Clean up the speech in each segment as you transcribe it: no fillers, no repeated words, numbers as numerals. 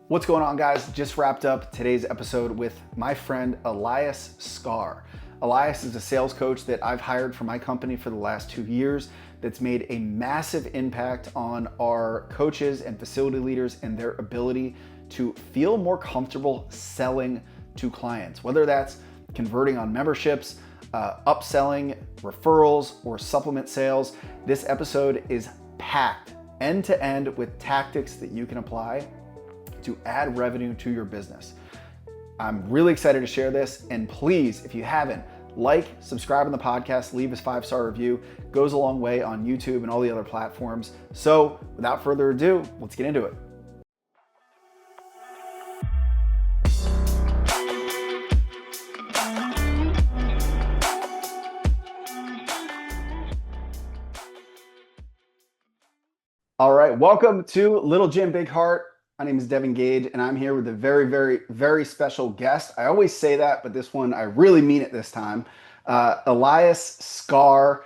What's going on, guys? Just wrapped up today's episode with my friend Elias Scar. Elias is a sales coach that I've hired for my company for the last 2 years that's made a massive impact on our coaches and facility leaders and their ability to feel more comfortable selling to clients, whether that's converting on memberships, upselling, referrals, or supplement sales. This episode is packed end to end with tactics that you can apply to add revenue to your business. I'm really excited to share this, and please, if you haven't, like, subscribe on the podcast, leave us 5-star review. It goes a long way on YouTube and all the other platforms. So without further ado, let's get into it. All right, welcome to Little Jim Big Heart. My name is Devin Gage, and I'm here with a very, very, very special guest. I always say that, but this one, I really mean it this time. Elias Scar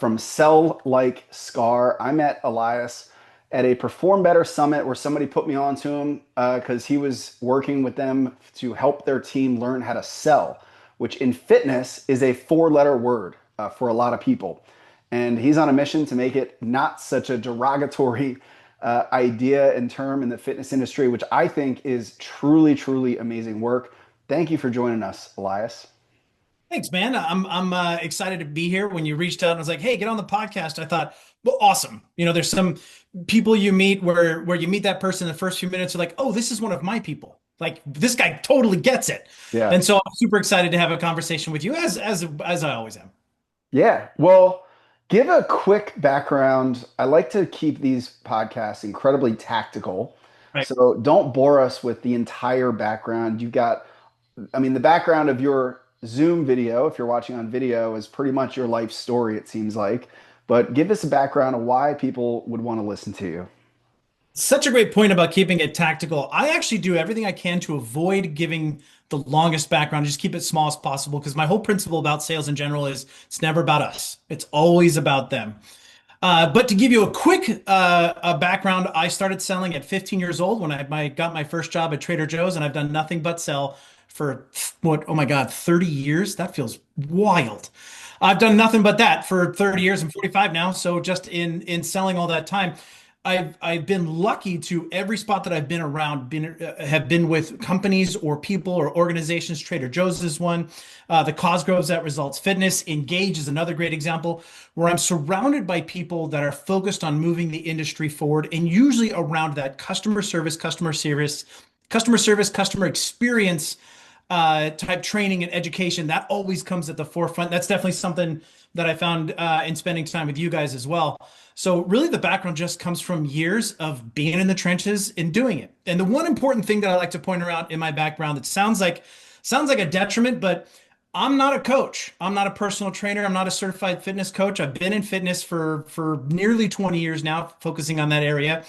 from Sell Like Scar. I met Elias at a Perform Better Summit where somebody put me on to him because he was working with them to help their team learn how to sell, which in fitness is a 4-letter word for a lot of people. And he's on a mission to make it not such a derogatory idea and term in the fitness industry, which I think is truly, truly amazing work. Thank you for joining us, Elias. Thanks, man. I'm excited to be here. When you reached out and was like, "Hey, get on the podcast," I thought, "Well, awesome." There's some people you meet where you meet that person in the first few minutes, you're like, "Oh, this is one of my people. Like this guy totally gets it." Yeah. And so I'm super excited to have a conversation with you, as I always am. Yeah. Well, give a quick background. I like to keep these podcasts incredibly tactical. Right. So don't bore us with the entire background. The background of your Zoom video, if you're watching on video, is pretty much your life story, it seems like. But give us a background of why people would want to listen to you. Such a great point about keeping it tactical. I actually do everything I can to avoid giving the longest background, just keep it small as possible, because my whole principle about sales in general is it's never about us. It's always about them. But to give you a quick background, I started selling at 15 years old when I got my first job at Trader Joe's, and I've done nothing but sell for what, oh my God, 30 years? That feels wild. I've done nothing but that for 30 years. I'm 45 now. So just in selling all that time, I've been lucky to every spot that I've been around, have been with companies or people or organizations. Trader Joe's is one. The Cosgroves at Results Fitness. Engage is another great example where I'm surrounded by people that are focused on moving the industry forward, and usually around that customer experience type training and education. That always comes at the forefront. That's definitely something that I found in spending time with you guys as well. So really the background just comes from years of being in the trenches and doing it. And the one important thing that I like to point out in my background that sounds like a detriment, but I'm not a coach. I'm not a personal trainer. I'm not a certified fitness coach. I've been in fitness for nearly 20 years now, focusing on that area.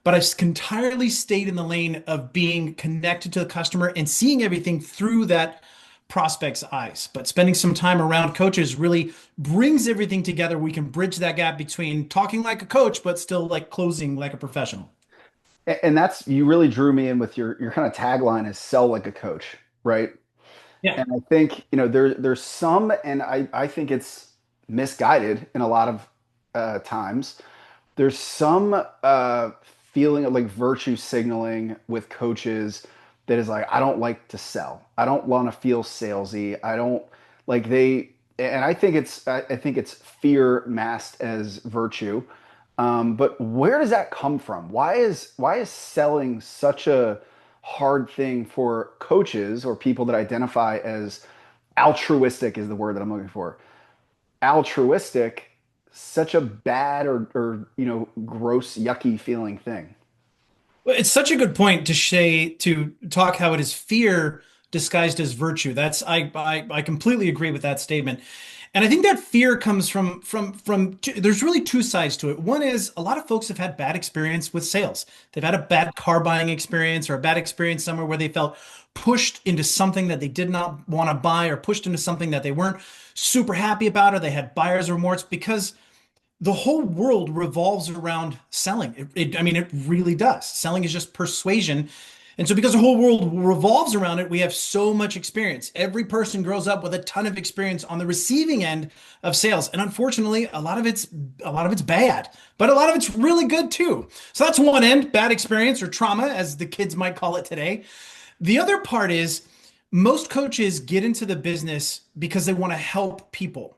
But I've entirely stayed in the lane of being connected to the customer and seeing everything through that prospect's eyes. But spending some time around coaches really brings everything together. We can bridge that gap between talking like a coach, but still like closing like a professional. And that's, you really drew me in with your kind of tagline is sell like a coach, right? Yeah. And I think, there's some, and I think it's misguided in a lot of times. There's some feeling of like virtue signaling with coaches that is like, I don't like to sell. I don't want to feel salesy. I don't like and I think it's fear masked as virtue. But where does that come from? Why is selling such a hard thing for coaches or people that identify as altruistic is the word that I'm looking for. Altruistic, such a bad or gross, yucky feeling thing. Well, it's such a good point to talk how it is fear disguised as virtue. I completely agree with that statement. And I think that fear comes there's really two sides to it. One is a lot of folks have had bad experience with sales. They've had a bad car buying experience or a bad experience somewhere where they felt pushed into something that they did not want to buy, or pushed into something that they weren't super happy about, or they had buyer's remorse, because the whole world revolves around selling. I mean, it really does. Selling is just persuasion. And so because the whole world revolves around it, we have so much experience. Every person grows up with a ton of experience on the receiving end of sales. And unfortunately, a lot of it's bad, but a lot of it's really good too. So that's one end, bad experience or trauma, as the kids might call it today. The other part is most coaches get into the business because they want to help people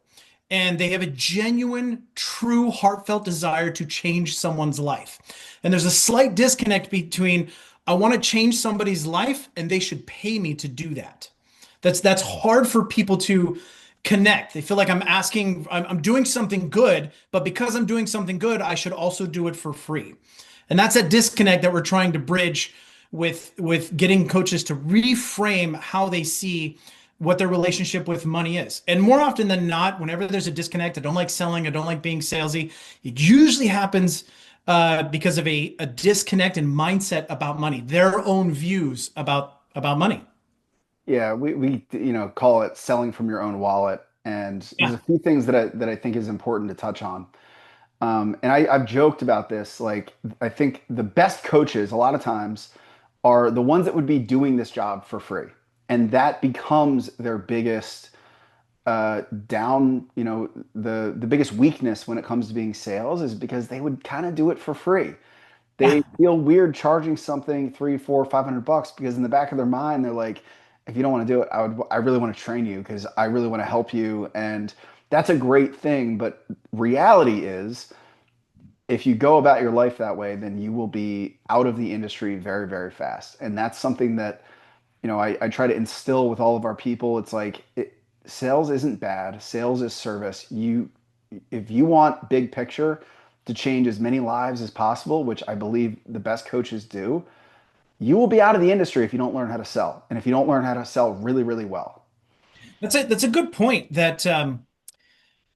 and they have a genuine, true, heartfelt desire to change someone's life. And there's a slight disconnect between I want to change somebody's life and they should pay me to do that. That's hard for people to connect. They feel like I'm doing something good, but because I'm doing something good, I should also do it for free. And that's a disconnect that we're trying to bridge with getting coaches to reframe how they see what their relationship with money is. And more often than not, whenever there's a disconnect, I don't like selling, I don't like being salesy, it usually happens because of a disconnect in mindset about money, their own views about money. Yeah, we call it selling from your own wallet. And there's Yeah. a few things that I think is important to touch on. And I've joked about this. Like, I think the best coaches, a lot of times, are the ones that would be doing this job for free. And that becomes their biggest the biggest weakness when it comes to being sales is because they would kind of do it for free. They Yeah. feel weird charging something three, four, $500 because in the back of their mind, they're like, if you don't want to do it, I really want to train you because I really want to help you. And that's a great thing. But reality is, if you go about your life that way, then you will be out of the industry very, very fast. And that's something that, I try to instill with all of our people. It's like sales isn't bad. Sales is service. If you want big picture to change as many lives as possible, which I believe the best coaches do, you will be out of the industry if you don't learn how to sell. And if you don't learn how to sell really, really well. That's a good point that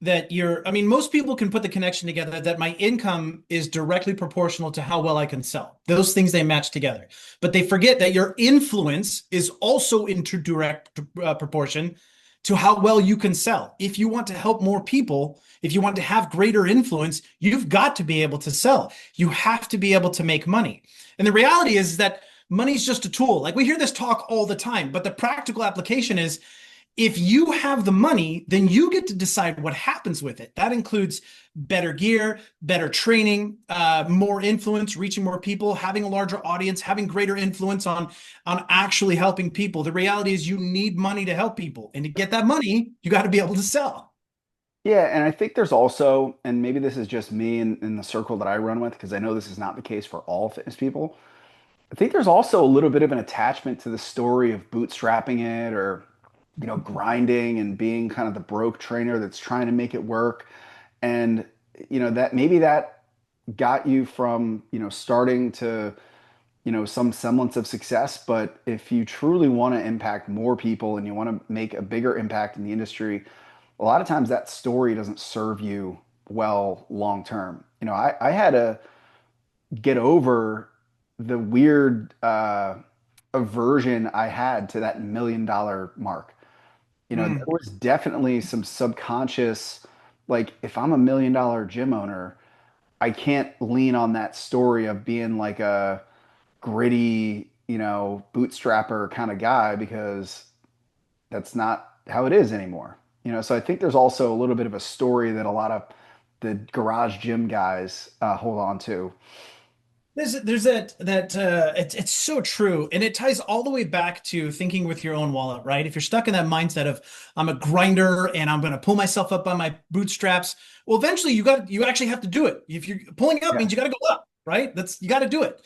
I mean, most people can put the connection together that my income is directly proportional to how well I can sell. Those things they match together. But they forget that your influence is also into direct proportion to how well you can sell. If you want to help more people, if you want to have greater influence, you've got to be able to sell. You have to be able to make money. And the reality is that money's just a tool. Like we hear this talk all the time, but the practical application is if you have the money, then you get to decide what happens with it. That includes better gear, better training, more influence, reaching more people, having a larger audience, having greater influence on actually helping people. The reality is you need money to help people. And to get that money, you got to be able to sell. Yeah, and I think there's also, and maybe this is just me in the circle that I run with, because I know this is not the case for all fitness people. I think there's also a little bit of an attachment to the story of bootstrapping it or, grinding and being kind of the broke trainer that's trying to make it work. And, that maybe that got you from, starting to, some semblance of success. But if you truly want to impact more people and you want to make a bigger impact in the industry, a lot of times that story doesn't serve you well long term. I had to get over the weird aversion I had to that $1 million mark. There Mm. was definitely some subconscious, like, if I'm $1 million gym owner, I can't lean on that story of being like a gritty, bootstrapper kind of guy because that's not how it is anymore. So I think there's also a little bit of a story that a lot of the garage gym guys hold on to. There's that it's so true, and it ties all the way back to thinking with your own wallet, right? If you're stuck in that mindset of I'm a grinder and I'm going to pull myself up by my bootstraps, well, eventually you actually have to do it. If you're pulling up Yeah. means you got to go up, right? That's you got to do it.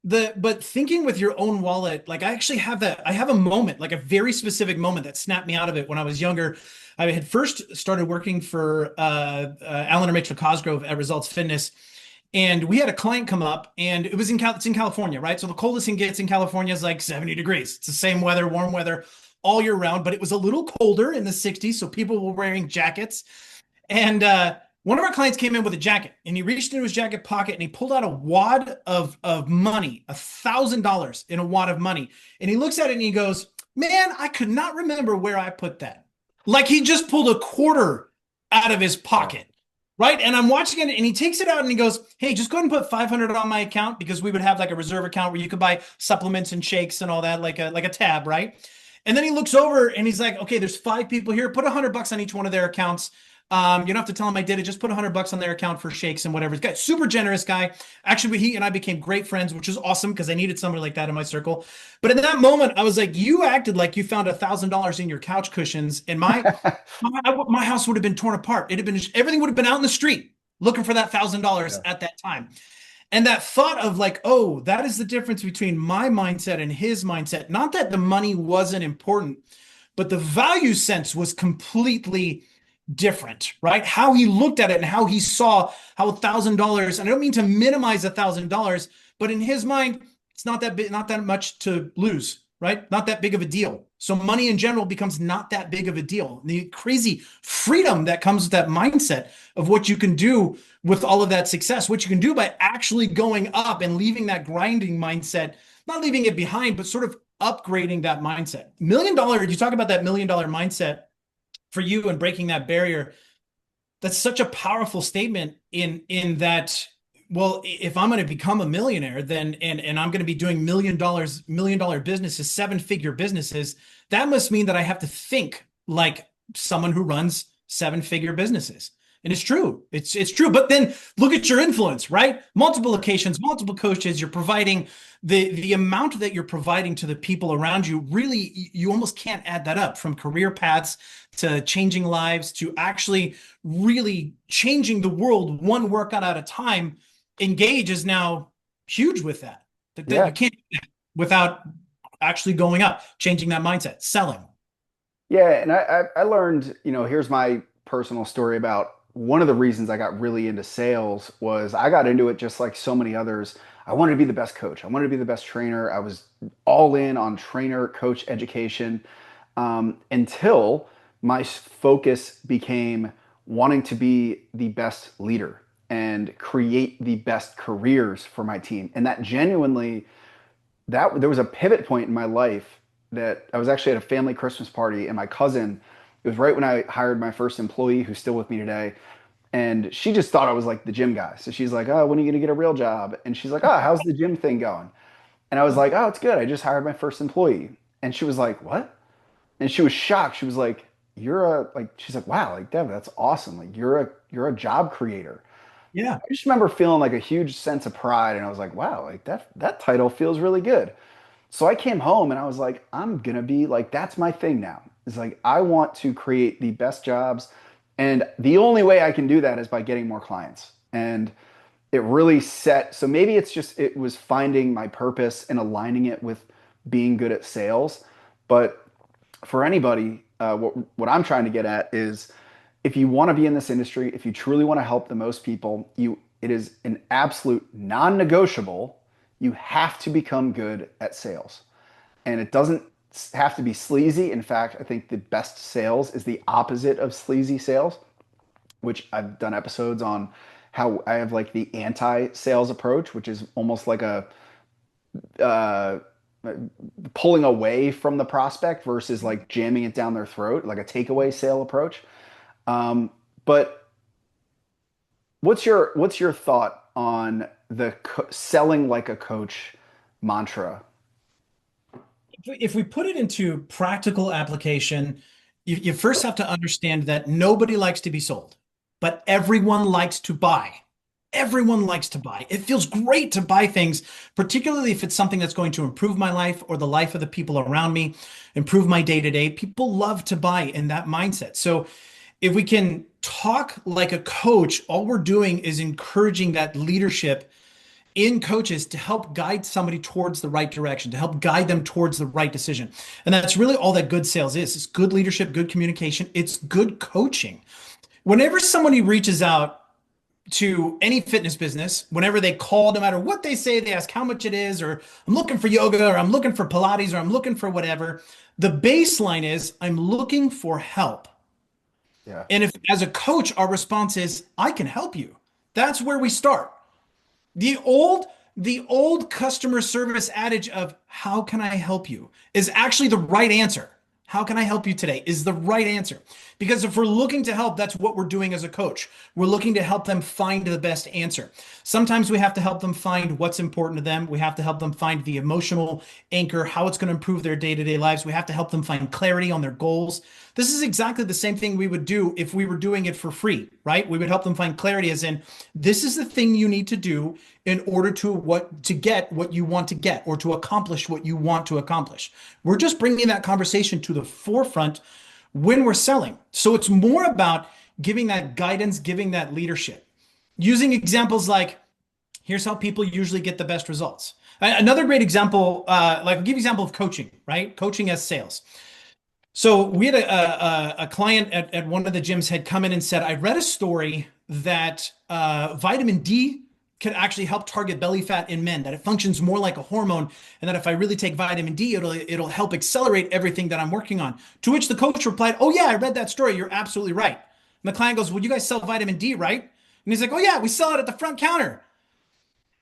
But thinking with your own wallet, like I have a moment, like a very specific moment that snapped me out of it when I was younger. I had first started working for Alan or Mitchell Cosgrove at Results Fitness. And we had a client come up, and it's in California, right? So the coldest it gets in California is like 70 degrees. It's the same weather, warm weather all year round, but it was a little colder in the 60s, so people were wearing jackets. And one of our clients came in with a jacket, and he reached into his jacket pocket and he pulled out a wad of money, $1,000 in a wad of money. And he looks at it and he goes, "Man, I could not remember where I put that." Like he just pulled a quarter out of his Wow. pocket. Right. And I'm watching it and he takes it out and he goes, hey, just go ahead and put 500 on my account because we would have like a reserve account where you could buy supplements and shakes and all that, like a tab, right? And then he looks over and he's like, okay, there's 5 people here. Put $100 on each one of their accounts. You don't have to tell him I did it. Just put $100 on their account for shakes and whatever. He's got super generous guy. Actually, he and I became great friends, which is awesome because I needed somebody like that in my circle. But in that moment, I was like, you acted like you found $1,000 in your couch cushions, and my house would have been torn apart. It'd have been everything would have been out in the street looking for that $1,000 Yeah. at that time. And that thought of like, oh, that is the difference between my mindset and his mindset. Not that the money wasn't important, but the value sense was completely different, right? How he looked at it and how he saw how $1,000, and I don't mean to minimize $1,000, but in his mind, it's not that big, not that much to lose, right? Not that big of a deal. So money in general becomes not that big of a deal. The crazy freedom that comes with that mindset of what you can do with all of that success, what you can do by actually going up and leaving that grinding mindset, not leaving it behind, but sort of upgrading that mindset. $1 million, you talk about that $1 million mindset for you and breaking that barrier. That's such a powerful statement in that, well, if I'm going to become a millionaire, then and I'm going to be doing $1 million businesses, 7-figure businesses, that must mean that I have to think like someone who runs 7-figure businesses. And it's true. It's true. But then look at your influence, right? Multiple locations, multiple coaches, you're providing the amount that you're providing to the people around you, really, you almost can't add that up, from career paths to changing lives to actually really changing the world one workout at a time. Engage is now huge with that. That Yeah. you can't do that without actually going up, changing that mindset, selling. Yeah, and I learned, here's my personal story about one of the reasons I got really into sales was I got into it just like so many others. I wanted to be the best coach. I wanted to be the best trainer. I was all in on trainer coach education, until my focus became wanting to be the best leader and create the best careers for my team. And that genuinely, that there was a pivot point in my life that I was actually at a family Christmas party, and my cousin, it was right when I hired my first employee who's still with me today. And she just thought I was like the gym guy. So she's like, "Oh, when are you going to get a real job?" And she's like, "Oh, how's the gym thing going?" And I was like, "Oh, it's good. I just hired my first employee." And she was like, "What?" And she was shocked. She was like, she's like, "Wow, like Dev, that's awesome. Like you're a job creator." Yeah. I just remember feeling like a huge sense of pride, and I was like, "Wow, like that title feels really good." So I came home and I was like, I'm gonna be like, that's my thing now. It's like I want to create the best jobs. And the only way I can do that is by getting more clients. And it really set, so maybe it was finding my purpose and aligning it with being good at sales. But for anybody, what I'm trying to get at is if you want to be in this industry, if you truly want to help the most people, it is an absolute non-negotiable. You have to become good at sales. And it doesn't have to be sleazy. In fact, I think the best sales is the opposite of sleazy sales, which I've done episodes on how I have like the anti-sales approach, which is almost like a uh, pulling away from the prospect versus like jamming it down their throat, like a takeaway sale approach. But what's your thought on the selling like a coach mantra? If we put it into practical application, you first have to understand that nobody likes to be sold, but everyone likes to buy. Everyone likes to buy. It feels great to buy things, particularly if it's something that's going to improve my life or the life of the people around me, improve my day to day. People love to buy in that mindset. So if we can talk like a coach, all we're doing is encouraging that leadership in coaches to help guide somebody towards the right direction, to help guide them towards the right decision. And that's really all that good sales is. It's good leadership, good communication. It's good coaching. Whenever somebody reaches out to any fitness business, whenever they call, no matter what they say, they ask how much it is, or I'm looking for yoga, or I'm looking for Pilates, or I'm looking for whatever. The baseline is I'm looking for help. Yeah. And if, as a coach, our response is, I can help you. That's where we start. The old the old customer service adage of how can I help you is actually the right answer. How can I help you today? Is the right answer. Because if we're looking to help, that's what we're doing as a coach. We're looking to help them find the best answer. Sometimes we have to help them find what's important to them. We have to help them find the emotional anchor, how it's going to improve their day-to-day lives. We have to help them find clarity on their goals. This is exactly the same thing we would do if we were doing it for free, right? We would help them find clarity as in, this is the thing you need to do in order to get what you want to get or to accomplish what you want to accomplish. We're just bringing that conversation to the forefront when we're selling. So it's more about giving that guidance, giving that leadership. Using examples like, here's how people usually get the best results. Another great example, like I'll give you an example of coaching, right? Coaching as sales. So we had a client at one of the gyms had come in and said, I read a story that vitamin D can actually help target belly fat in men, that it functions more like a hormone, and that if I really take vitamin D, it'll help accelerate everything that I'm working on. To which the coach replied, oh yeah, I read that story. You're absolutely right. And the client goes, well, you guys sell vitamin D, right? And he's like, oh yeah, we sell it at the front counter.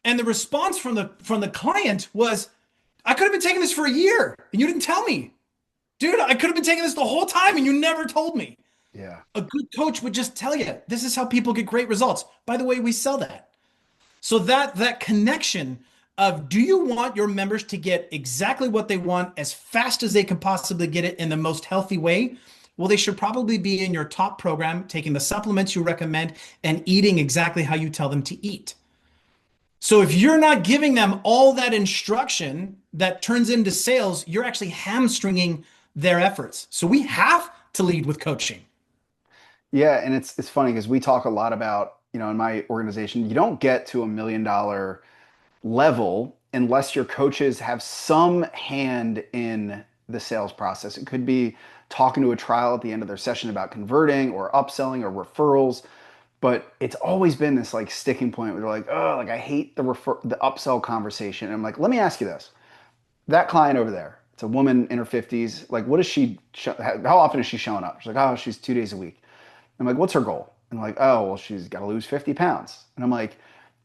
And the response from the client was, I could have been taking this for a year and you didn't tell me. Dude, I could have been taking this the whole time and you never told me. Yeah. A good coach would just tell you, this is how people get great results. By the way, we sell that. So that connection of, do you want your members to get exactly what they want as fast as they can possibly get it in the most healthy way? Well, they should probably be in your top program, taking the supplements you recommend and eating exactly how you tell them to eat. So if you're not giving them all that instruction that turns into sales, you're actually hamstringing their efforts. So we have to lead with coaching. Yeah, and it's funny because we talk a lot about, in my organization, you don't get to $1 million level unless your coaches have some hand in the sales process. It could be talking to a trial at the end of their session about converting or upselling or referrals, but it's always been this like sticking point where they're like, oh, like I hate the upsell conversation. And I'm like, let me ask you this. That client over there, it's a woman in her 50s. Like, what is how often is she showing up? She's like, oh, she's 2 days a week. I'm like, what's her goal? And like, oh, well, she's got to lose 50 pounds. And I'm like,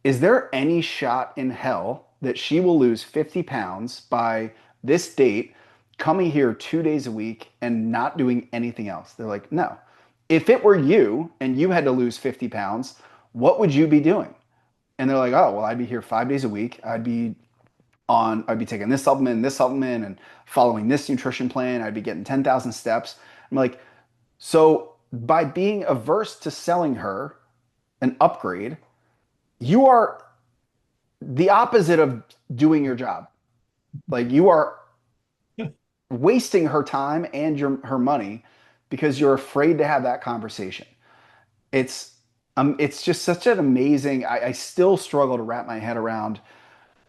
is there any shot in hell that she will lose 50 pounds by this date, coming here 2 days a week and not doing anything else? They're like, no. If it were you and you had to lose 50 pounds, what would you be doing? And they're like, oh, well, I'd be here 5 days a week. I'd be taking this supplement and following this nutrition plan. I'd be getting 10,000 steps. I'm like, so by being averse to selling her an upgrade, you are the opposite of doing your job. Like, you are wasting her time and her money because you're afraid to have that conversation. It's just such an amazing. I still struggle to wrap my head around,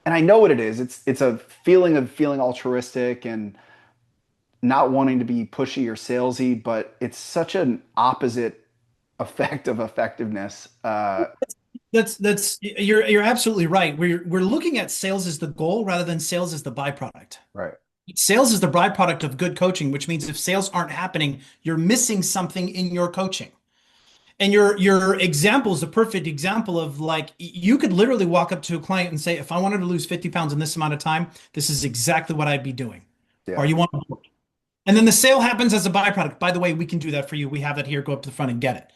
and I know what it is. It's a feeling of feeling altruistic and not wanting to be pushy or salesy, but it's such an opposite effect of effectiveness. You're absolutely right. We're looking at sales as the goal rather than sales as the byproduct. Right. Sales is the byproduct of good coaching, which means if sales aren't happening, you're missing something in your coaching. And your example is a perfect example of, like, you could literally walk up to a client and say, if I wanted to lose 50 pounds in this amount of time, this is exactly what I'd be doing. Yeah. Are you on board? And then the sale happens as a byproduct. By the way, we can do that for you. We have it here. Go up to the front and get it.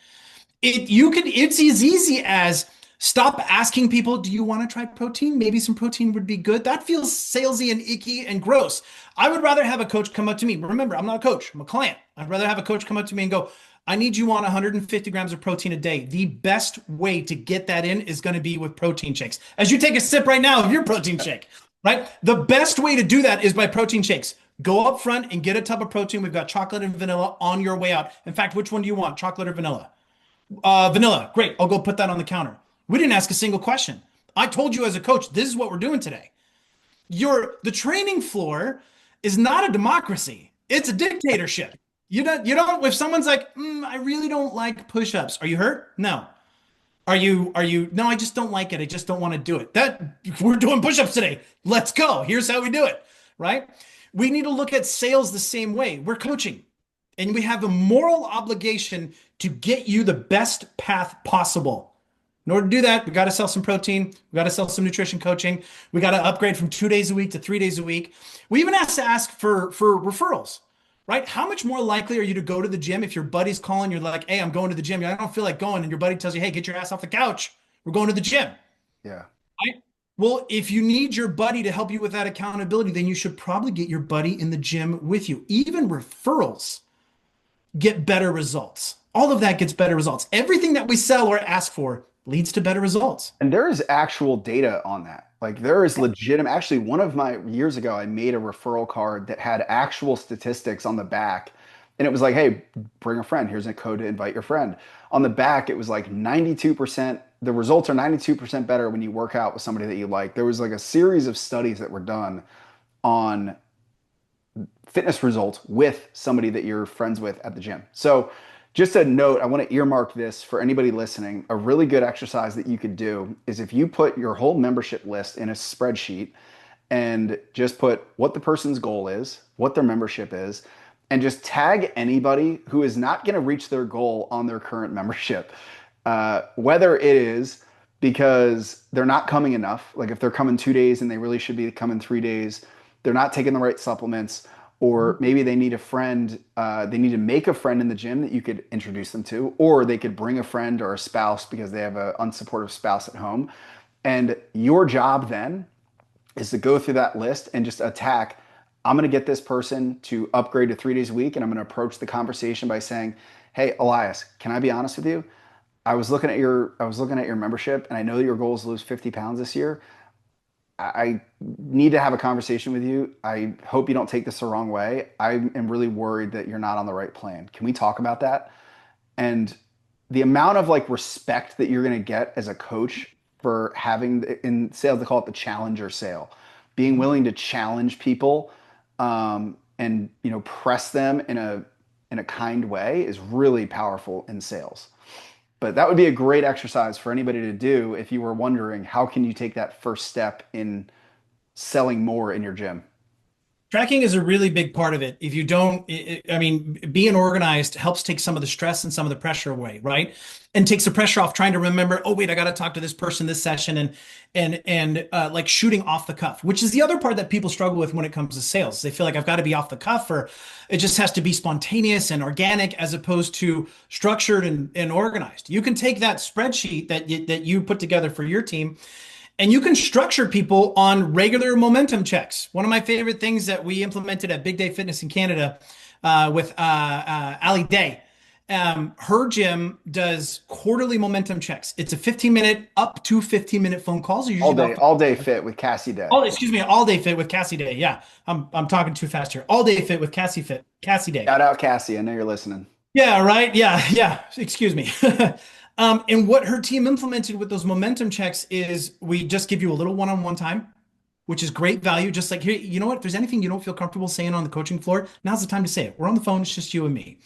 It's as easy as stop asking people, do you want to try protein? Maybe some protein would be good. That feels salesy and icky and gross. I would rather have a coach come up to me. Remember, I'm not a coach, I'm a client. I'd rather have a coach come up to me and go, I need you on 150 grams of protein a day. The best way to get that in is going to be with protein shakes. As you take a sip right now of your protein shake, right? The best way to do that is by protein shakes. Go up front and get a tub of protein. We've got chocolate and vanilla on your way out. In fact, which one do you want? Chocolate or vanilla? Vanilla. Great. I'll go put that on the counter. We didn't ask a single question. I told you as a coach, this is what we're doing today. The training floor is not a democracy. It's a dictatorship. You don't, if someone's like, I really don't like push-ups. Are you hurt? No. Are you, no, I just don't like it. I just don't want to do it. We're doing push-ups today. Let's go. Here's how we do it, right? We need to look at sales the same way. We're coaching, and we have a moral obligation to get you the best path possible. In order to do that, we got to sell some protein. We got to sell some nutrition coaching. We got to upgrade from 2 days a week to 3 days a week. We even have to ask for referrals. right? How much more likely are you to go to the gym if your buddy's calling, you're like, hey, I'm going to the gym. I don't feel like going. And your buddy tells you, hey, get your ass off the couch. We're going to the gym. Yeah. Right? Well, if you need your buddy to help you with that accountability, then you should probably get your buddy in the gym with you. Even referrals get better results. All of that gets better results. Everything that we sell or ask for leads to better results. And there is actual data on that. Like there is legitimate, actually, one of my years ago, I made a referral card that had actual statistics on the back. And it was like, hey, bring a friend. Here's a code to invite your friend. On the back, it was like 92%. The results are 92% better when you work out with somebody that you like. There was like a series of studies that were done on fitness results with somebody that you're friends with at the gym. So, just a note, I want to earmark this for anybody listening. A really good exercise that you could do is if you put your whole membership list in a spreadsheet and just put what the person's goal is, what their membership is, and just tag anybody who is not going to reach their goal on their current membership. Whether it is because they're not coming enough, like if they're coming 2 days and they really should be coming 3 days, they're not taking the right supplements, or maybe they need a friend, they need to make a friend in the gym that you could introduce them to, or they could bring a friend or a spouse because they have an unsupportive spouse at home. And your job then is to go through that list and just attack. I'm going to get this person to upgrade to 3 days a week, and I'm going to approach the conversation by saying, "Hey, Elias, can I be honest with you? I was looking at your membership, and I know that your goal is to lose 50 pounds this year. I need to have a conversation with you. I hope you don't take this the wrong way. I am really worried that you're not on the right plan. Can we talk about that?" And the amount of like respect that you're going to get as a coach for having in sales, they call it the challenger sale, being willing to challenge people, and press them in a kind way is really powerful in sales. But that would be a great exercise for anybody to do if you were wondering how can you take that first step in selling more in your gym. Tracking is a really big part of it. If you don't, I mean, being organized helps take some of the stress and some of the pressure away, right? And takes the pressure off trying to remember, oh wait, I got to talk to this person this session and like shooting off the cuff, which is the other part that people struggle with when it comes to sales. They feel like I've got to be off the cuff or it just has to be spontaneous and organic as opposed to structured and organized. You can take that spreadsheet that you put together for your team and you can structure people on regular momentum checks. One of my favorite things that we implemented at Big Day Fitness in Canada with Ali Day. Her gym does quarterly momentum checks. It's a 15-minute up to 15-minute phone calls. Are All usually day, about all day fit with Cassie Day. all excuse me, all day fit with Cassie Day. Yeah, I'm talking too fast here. All day fit with Cassie Day. Shout out Cassie. I know you're listening. Yeah, right. Yeah. Excuse me. And what her team implemented with those momentum checks is we just give you a little one-on-one time, which is great value. Just like, here, you know what? If there's anything you don't feel comfortable saying on the coaching floor, now's the time to say it. We're on the phone. It's just you and me.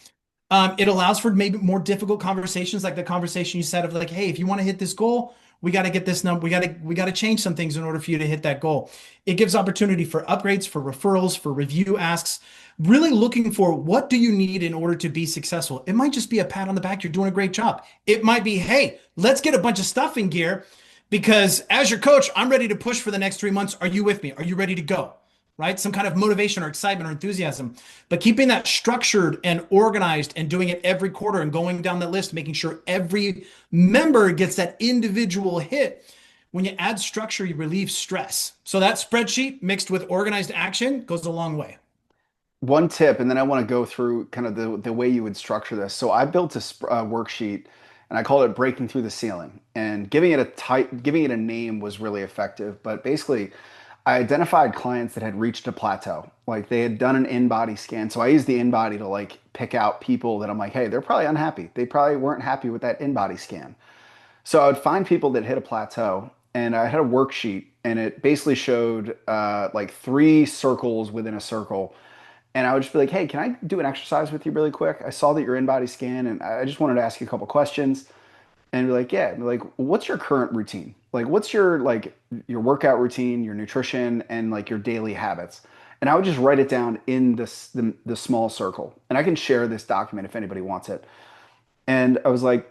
It allows for maybe more difficult conversations, like the conversation you said of like, hey, if you want to hit this goal, we got to get this number. We got to change some things in order for you to hit that goal. It gives opportunity for upgrades, for referrals, for review asks. Really looking for what do you need in order to be successful. It might just be a pat on the back. You're doing a great job. It might be, hey, let's get a bunch of stuff in gear because as your coach, I'm ready to push for the next 3 months. Are you with me? Are you ready to go? Right? Some kind of motivation or excitement or enthusiasm. But keeping that structured and organized and doing it every quarter and going down the list, making sure every member gets that individual hit. When you add structure, you relieve stress. So that spreadsheet mixed with organized action goes a long way. One tip, and then I want to go through kind of the way you would structure this. So I built a worksheet, and I called it "Breaking Through the Ceiling." And giving it a name was really effective. But basically, I identified clients that had reached a plateau, like they had done an in-body scan. So I used the in-body to like pick out people that I'm like, hey, they're probably unhappy. They probably weren't happy with that in-body scan. So I would find people that hit a plateau, and I had a worksheet, and it basically showed like three circles within a circle. And I would just be like, hey, can I do an exercise with you really quick? I saw that you're in body scan, and I just wanted to ask you a couple questions. And be like, yeah, and be like, what's your current routine? Like, what's your workout routine, your nutrition, and like your daily habits? And I would just write it down in the small circle. And I can share this document if anybody wants it. And I was like,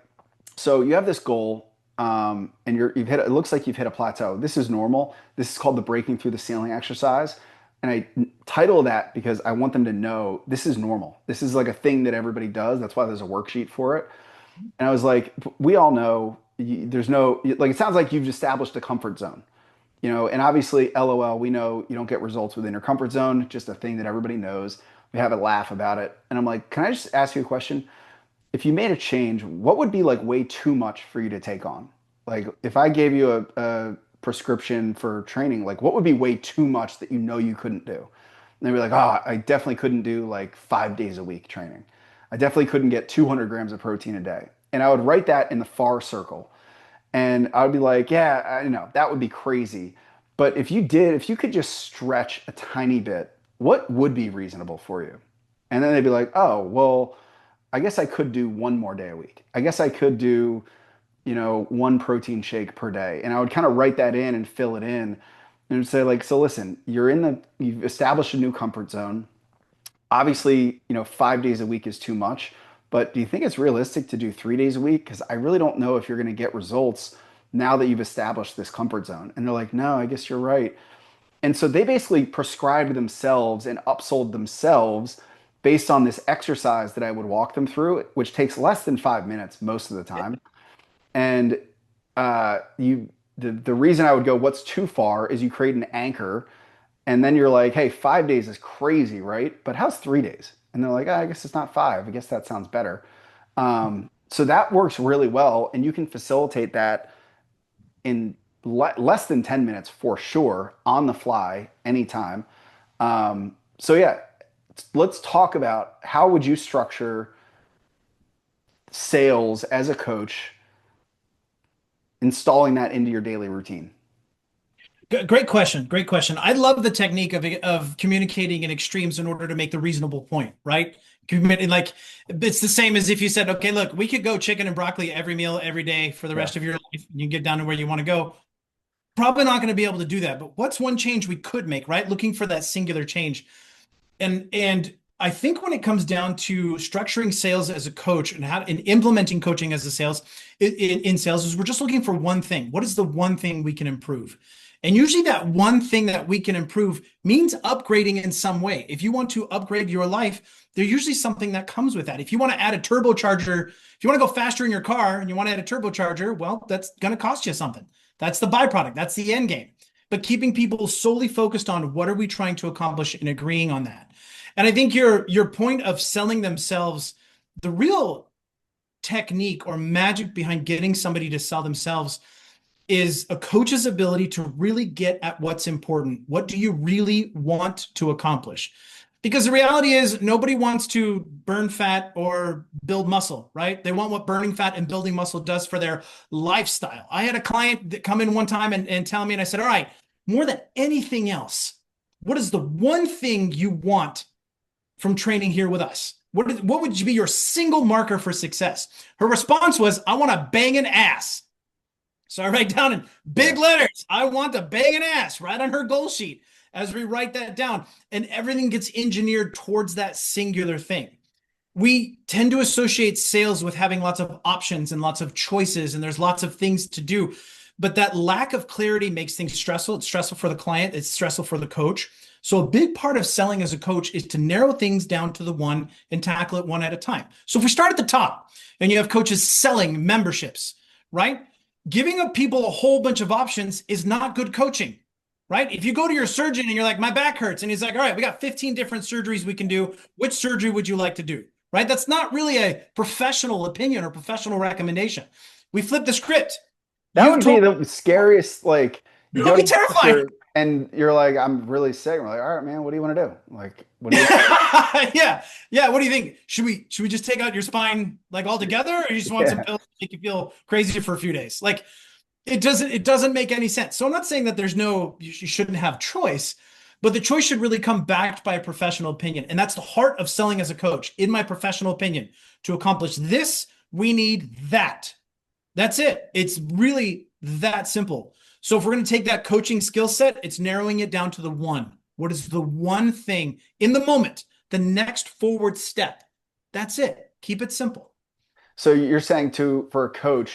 so you have this goal, and you've hit. It looks like you've hit a plateau. This is normal. This is called the breaking through the ceiling exercise. And I title that because I want them to know this is normal. This is like a thing that everybody does. That's why there's a worksheet for it. And I was like, we all know there's no, like, it sounds like you've established a comfort zone, and obviously, LOL, we know you don't get results within your comfort zone, just a thing that everybody knows. We have a laugh about it. And I'm like, can I just ask you a question? If you made a change, what would be like way too much for you to take on? Like, if I gave you a prescription for training, like, what would be way too much that you couldn't do? And they'd be like, oh, I definitely couldn't do like 5 days a week training. I definitely couldn't get 200 grams of protein a day. And I would write that in the far circle. And I would be like, yeah, I know that would be crazy. But if you could just stretch a tiny bit, what would be reasonable for you? And then they'd be like, oh, well, I guess I could do one more day a week. I guess I could do, one protein shake per day. And I would kind of write that in and fill it in and say like, so listen, you've established a new comfort zone. Obviously, 5 days a week is too much, but do you think it's realistic to do 3 days a week? Because I really don't know if you're going to get results now that you've established this comfort zone. And they're like, no, I guess you're right. And so they basically prescribed themselves and upsold themselves based on this exercise that I would walk them through, which takes less than 5 minutes most of the time. And the reason I would go, what's too far is you create an anchor and then you're like, hey, 5 days is crazy, right? But how's 3 days? And they're like, I guess it's not five. I guess that sounds better. So that works really well. And you can facilitate that in less than 10 minutes for sure, on the fly, anytime. So yeah, let's talk about how would you structure sales as a coach, installing that into your daily routine. Great question. Great question. I love the technique of communicating in extremes in order to make the reasonable point, right? Like it's the same as if you said, okay, look, we could go chicken and broccoli every meal every day for the Yeah. rest of your life. You get down to where you want to go. Probably not going to be able to do that. But what's one change we could make, right? Looking for that singular change. And I think when it comes down to structuring sales as a coach and implementing coaching as a sales in sales is we're just looking for one thing. What is the one thing we can improve? And usually that one thing that we can improve means upgrading in some way. If you want to upgrade your life, there's usually something that comes with that. If you want to add a turbocharger, if you want to go faster in your car and you want to add a turbocharger, well, that's going to cost you something. That's the byproduct. That's the end game. But keeping people solely focused on what are we trying to accomplish and agreeing on that. And I think your point of selling themselves, the real technique or magic behind getting somebody to sell themselves is a coach's ability to really get at what's important. What do you really want to accomplish? Because the reality is nobody wants to burn fat or build muscle, right? They want what burning fat and building muscle does for their lifestyle. I had a client that come in one time and tell me, and I said, all right, more than anything else, what is the one thing you want from training here with us? What would be your single marker for success? Her response was, I want to bang an ass. So I write down in big Yeah. letters, I want to bang an ass right on her goal sheet as we write that down. And everything gets engineered towards that singular thing. We tend to associate sales with having lots of options and lots of choices, and there's lots of things to do. But that lack of clarity makes things stressful. It's stressful for the client, it's stressful for the coach. So a big part of selling as a coach is to narrow things down to the one and tackle it one at a time. So if we start at the top and you have coaches selling memberships, right? Giving up people a whole bunch of options is not good coaching, right? If you go to your surgeon and you're like, my back hurts, and he's like, all right, we got 15 different surgeries we can do. Which surgery would you like to do? Right? That's not really a professional opinion or professional recommendation. We flip the script. That You've would be told the scariest. Like, it you would go to be your terrifying. doctor and you're like, I'm really sick. And we're like, all right, man, what do you want to do? Like, what do you? Yeah. Yeah. What do you think? Should we just take out your spine like altogether, or you just want some Yeah. pills to make you feel crazy for a few days? Like it doesn't make any sense. So I'm not saying that you shouldn't have choice, but the choice should really come backed by a professional opinion. And that's the heart of selling as a coach, in my professional opinion. To accomplish this, we need that. That's it. It's really that simple. So if we're going to take that coaching skill set, it's narrowing it down to the one. What is the one thing in the moment, the next forward step? That's it. Keep it simple. So you're saying for a coach,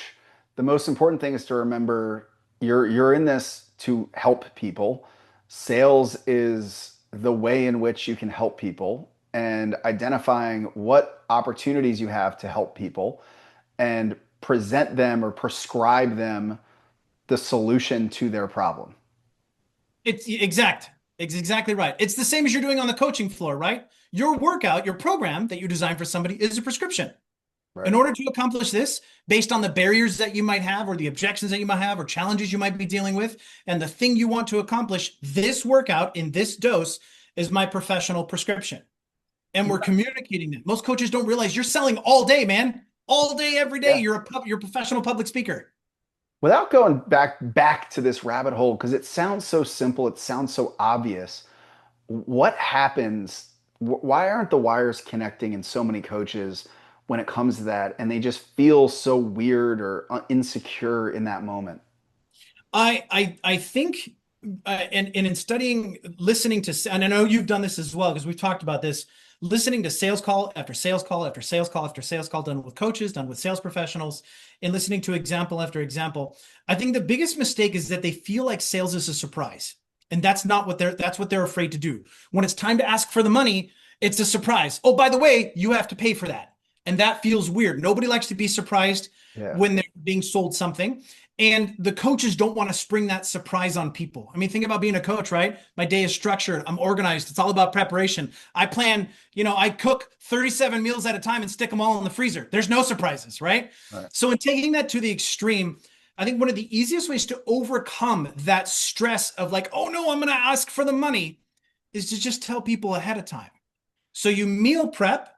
the most important thing is to remember you're in this to help people. Sales is the way in which you can help people and identifying what opportunities you have to help people and present them or prescribe them the solution to their problem. It's exactly right. It's the same as you're doing on the coaching floor, right? Your workout, your program that you design for somebody is a prescription. In Right. order to accomplish this, based on the barriers that you might have, or the objections that you might have, or challenges you might be dealing with, and the thing you want to accomplish, this workout in this dose is my professional prescription. And we're communicating that. Most coaches don't realize you're selling all day, man. All day, every day. Yeah. You're a professional public speaker. Without going back to this rabbit hole, because it sounds so simple, it sounds so obvious. What happens? Why aren't the wires connecting in so many coaches when it comes to that, and they just feel so weird or insecure in that moment? I think, and in studying, listening to, and I know you've done this as well because we've talked about this, listening to sales call after sales call after sales call after sales call, done with coaches, done with sales professionals, and listening to example after example. I think the biggest mistake is that they feel like sales is a surprise, and that's what they're afraid to do. When it's time to ask for the money, it's a surprise. Oh, by the way, you have to pay for that, and that feels weird. Nobody likes to be surprised Yeah. when they're being sold something. And the coaches don't want to spring that surprise on people. I mean, think about being a coach, right? My day is structured. I'm organized. It's all about preparation. I plan, I cook 37 meals at a time and stick them all in the freezer. There's no surprises, right? Right. So, in taking that to the extreme, I think one of the easiest ways to overcome that stress of like, oh no, I'm going to ask for the money is to just tell people ahead of time. So, you meal prep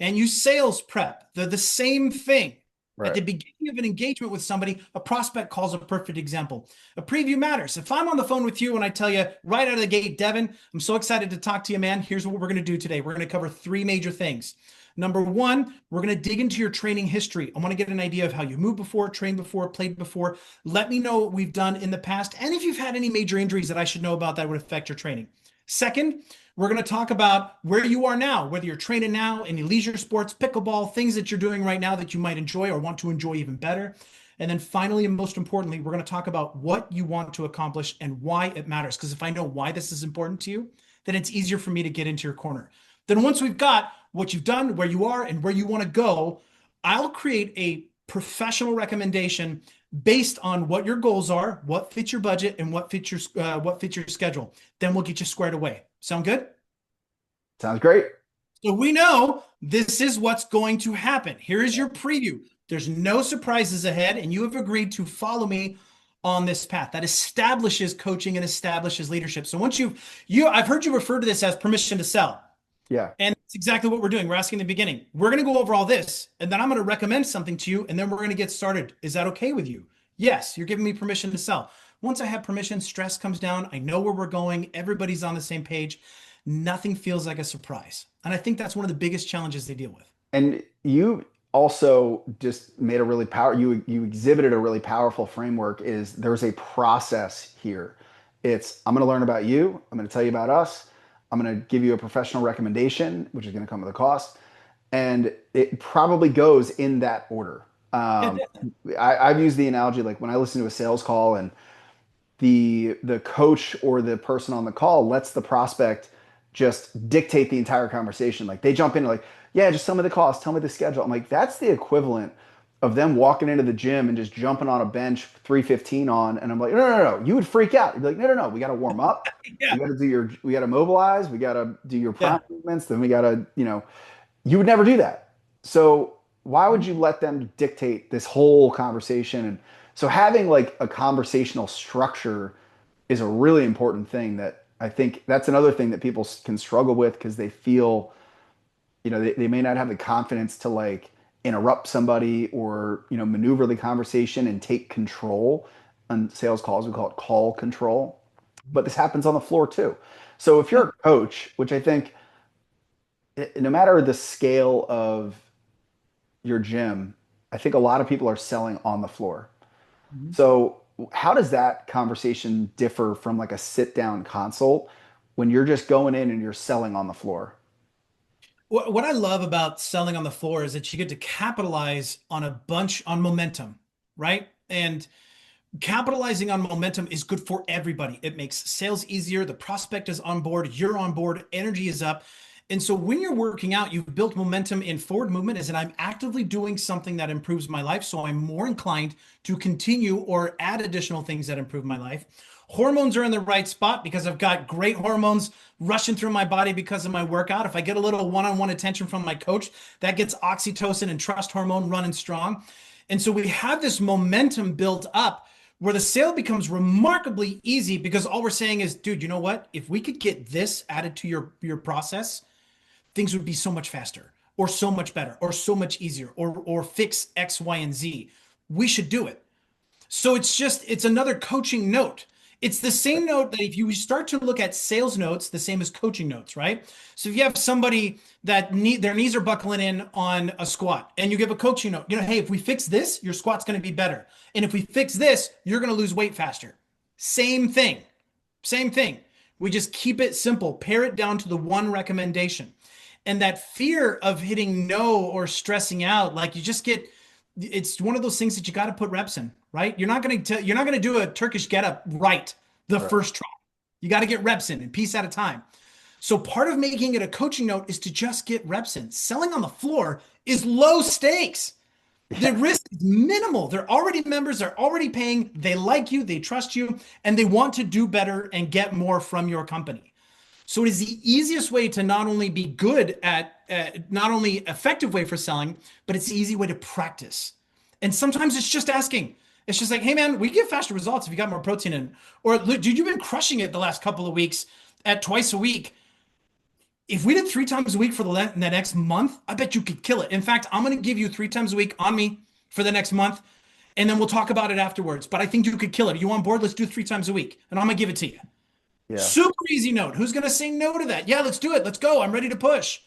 and you sales prep. They're the same thing. At Right. the beginning of an engagement with somebody, a prospect calls a perfect example. A preview matters. If I'm on the phone with you and I tell you right out of the gate, Devin, I'm so excited to talk to you, man. Here's what we're going to do today. We're going to cover three major things. Number one, we're going to dig into your training history. I want to get an idea of how you moved before, trained before, played before. Let me know what we've done in the past. And if you've had any major injuries that I should know about that would affect your training. Second, we're going to talk about where you are now, whether you're training now, any leisure sports, pickleball, things that you're doing right now that you might enjoy or want to enjoy even better. And then finally, and most importantly, we're going to talk about what you want to accomplish and why it matters. Because if I know why this is important to you, then it's easier for me to get into your corner. Then once we've got what you've done, where you are, and where you want to go, I'll create a professional recommendation based on what your goals are, what fits your budget, and what fits your schedule. Then we'll get you squared away. Sound good? Sounds great. So we know this is what's going to happen. Here is your preview. There's no surprises ahead, and you have agreed to follow me on this path that establishes coaching and establishes leadership. So once I've heard you refer to this as permission to sell. Yeah. And it's exactly what we're doing. We're asking in the beginning. We're going to go over all this, and then I'm going to recommend something to you, and then we're going to get started. Is that okay with you? Yes, you're giving me permission to sell. Once I have permission, stress comes down. I know where we're going. Everybody's on the same page. Nothing feels like a surprise. And I think that's one of the biggest challenges they deal with. And you also just made a really you exhibited a really powerful framework is there's a process here. It's I'm going to learn about you, I'm going to tell you about us, I'm going to give you a professional recommendation, which is going to come with a cost, and it probably goes in that order. Yeah, Um, I've used the analogy like when I listen to a sales call and the coach or the person on the call lets the prospect just dictate the entire conversation. Like they jump in like, yeah, just tell me the cost, tell me the schedule. I'm like, that's the equivalent of them walking into the gym and just jumping on a bench 315 on. And I'm like, no. You would freak out. You'd be like, no. We got to warm up. yeah, We got to mobilize. We got to do your yeah. prime movements. Then we got to, you would never do that. So why would you let them dictate this whole conversation? And so having like a conversational structure is a really important thing that I think that's another thing that people can struggle with because they feel, they may not have the confidence to like interrupt somebody or, maneuver the conversation and take control. On sales calls, we call it call control. But this happens on the floor too. So if Yeah. you're a coach, which I think no matter the scale of your gym, I think a lot of people are selling on the floor. Mhm. So, how does that conversation differ from like a sit down consult when you're just going in and you're selling on the floor? What I love about selling on the floor is that you get to capitalize on on momentum, right? And Capitalizing on momentum is good for everybody. It makes sales easier. The prospect is on board. You're on board. Energy is up. And so when you're working out, you've built momentum in forward movement as in I'm actively doing something that improves my life. So I'm more inclined to continue or add additional things that improve my life. Hormones are in the right spot because I've got great hormones rushing through my body because of my workout. If I get a little one-on-one attention from my coach, that gets oxytocin and trust hormone running strong. And so we have this momentum built up where the sale becomes remarkably easy because all we're saying is, dude, you know what? If we could get this added to your process, things would be so much faster or so much better or so much easier or fix X, Y, and Z. We should do it. So it's another coaching note. It's the same note that if you start to look at sales notes, the same as coaching notes, right? So if you have somebody that their knees are buckling in on a squat and you give a coaching note, hey, if we fix this, your squat's going to be better. And if we fix this, you're going to lose weight faster. Same thing. Same thing. We just keep it simple, pare it down to the one recommendation. And that fear of hitting no or stressing out, like you just get, it's one of those things that you got to put reps in, right? You're not going to do a Turkish getup right the Right. first try. You got to get reps in and piece at a time. So part of making it a coaching note is to just get reps in. Selling on the floor is low stakes. The Yeah. risk is minimal. They're already members, they're already paying, they like you, they trust you, and they want to do better and get more from your company. So it is the easiest way to not only be good at, not only effective way for selling, but it's the easy way to practice. And sometimes it's just asking. It's just like, hey man, we get faster results if you got more protein in. Or dude, you've been crushing it the last couple of weeks at twice a week. If we did 3 times a week for the next month, I bet you could kill it. In fact, I'm going to give you 3 times a week on me for the next month, and then we'll talk about it afterwards. But I think you could kill it. Are you on board? Let's do 3 times a week, and I'm going to give it to you. Yeah. Super easy note. Who's going to say no to that? Yeah, let's do it. Let's go. I'm ready to push.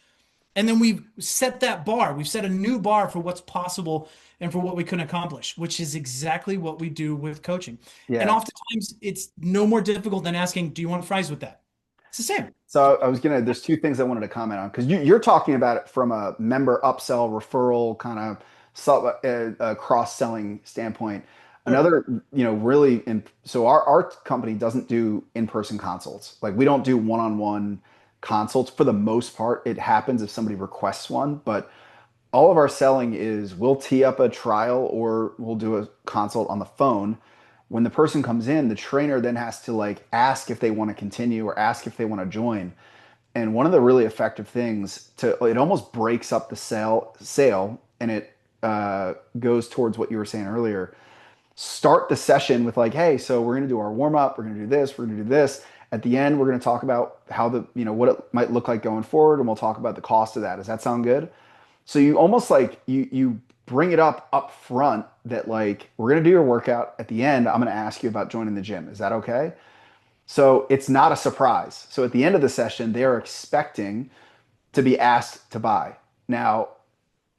And then we've set that bar. We've set a new bar for what's possible and for what we can accomplish, which is exactly what we do with coaching. And Yeah. oftentimes it's no more difficult than asking, do you want fries with that? It's the same. So there's two things I wanted to comment on because you're talking about it from a member upsell, referral kind of cross-selling standpoint. Totally. Another, really, so our company doesn't do in-person consults. Like we don't do one-on-one consults for the most part. It happens if somebody requests one, but all of our selling is we'll tee up a trial or we'll do a consult on the phone. When the person comes in, the trainer then has to like ask if they want to continue or ask if they want to join. And one of the really effective things to it almost breaks up the sale and it goes towards what you were saying earlier. Start the session with like, hey, so we're gonna do our warm up, we're gonna do this, we're gonna do this. At the end, we're gonna talk about how what it might look like going forward, and we'll talk about the cost of that. Does that sound good? So you almost like you bring it up front that like we're gonna do your workout. At the end, I'm gonna ask you about joining the gym. Is that okay? So it's not a surprise. So at the end of the session, they are expecting to be asked to buy. Now,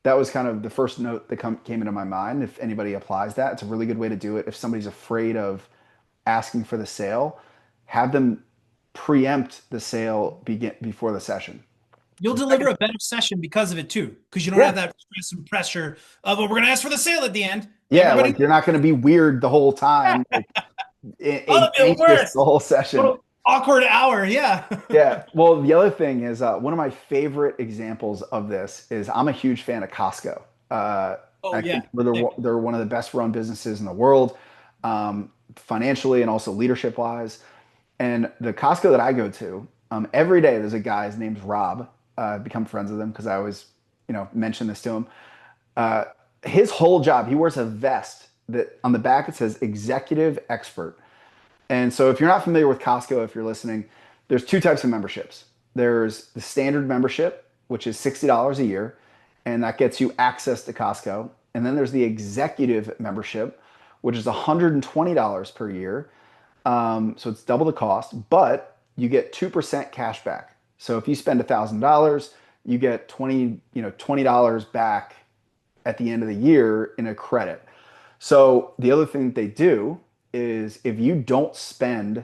that was kind of the first note that came into my mind. If anybody applies that, it's a really good way to do it. If somebody's afraid of asking for the sale, have them preempt the sale begin before the session. You'll The deliver second, a better session because of it too, because you don't have yeah, that stress and pressure of, oh, we're going to ask for the sale at the end. yeah, Everybody, like you're not going to be weird the whole time, like oh, that'd be the anxious worst. the whole session. Little awkward hour. Yeah. Yeah. Well, the other thing is one of my favorite examples of this is I'm a huge fan of Costco. Oh, I yeah. think they're one of the best run businesses in the world, financially and also leadership wise. And the Costco that I go to, every day there's a guy, his name's Rob. I've become friends with him because I always, mention this to him. Uh, his whole job, he wears a vest that on the back it says executive expert. And so if you're not familiar with Costco, if you're listening, there's two types of memberships. There's the standard membership, which is $60 a year, and that gets you access to Costco. And then there's the executive membership, which is $120 per year. So it's double the cost, but you get 2% cash back. So if you spend $1,000, you get $20 back at the end of the year in a credit. So the other thing that they do is if you don't spend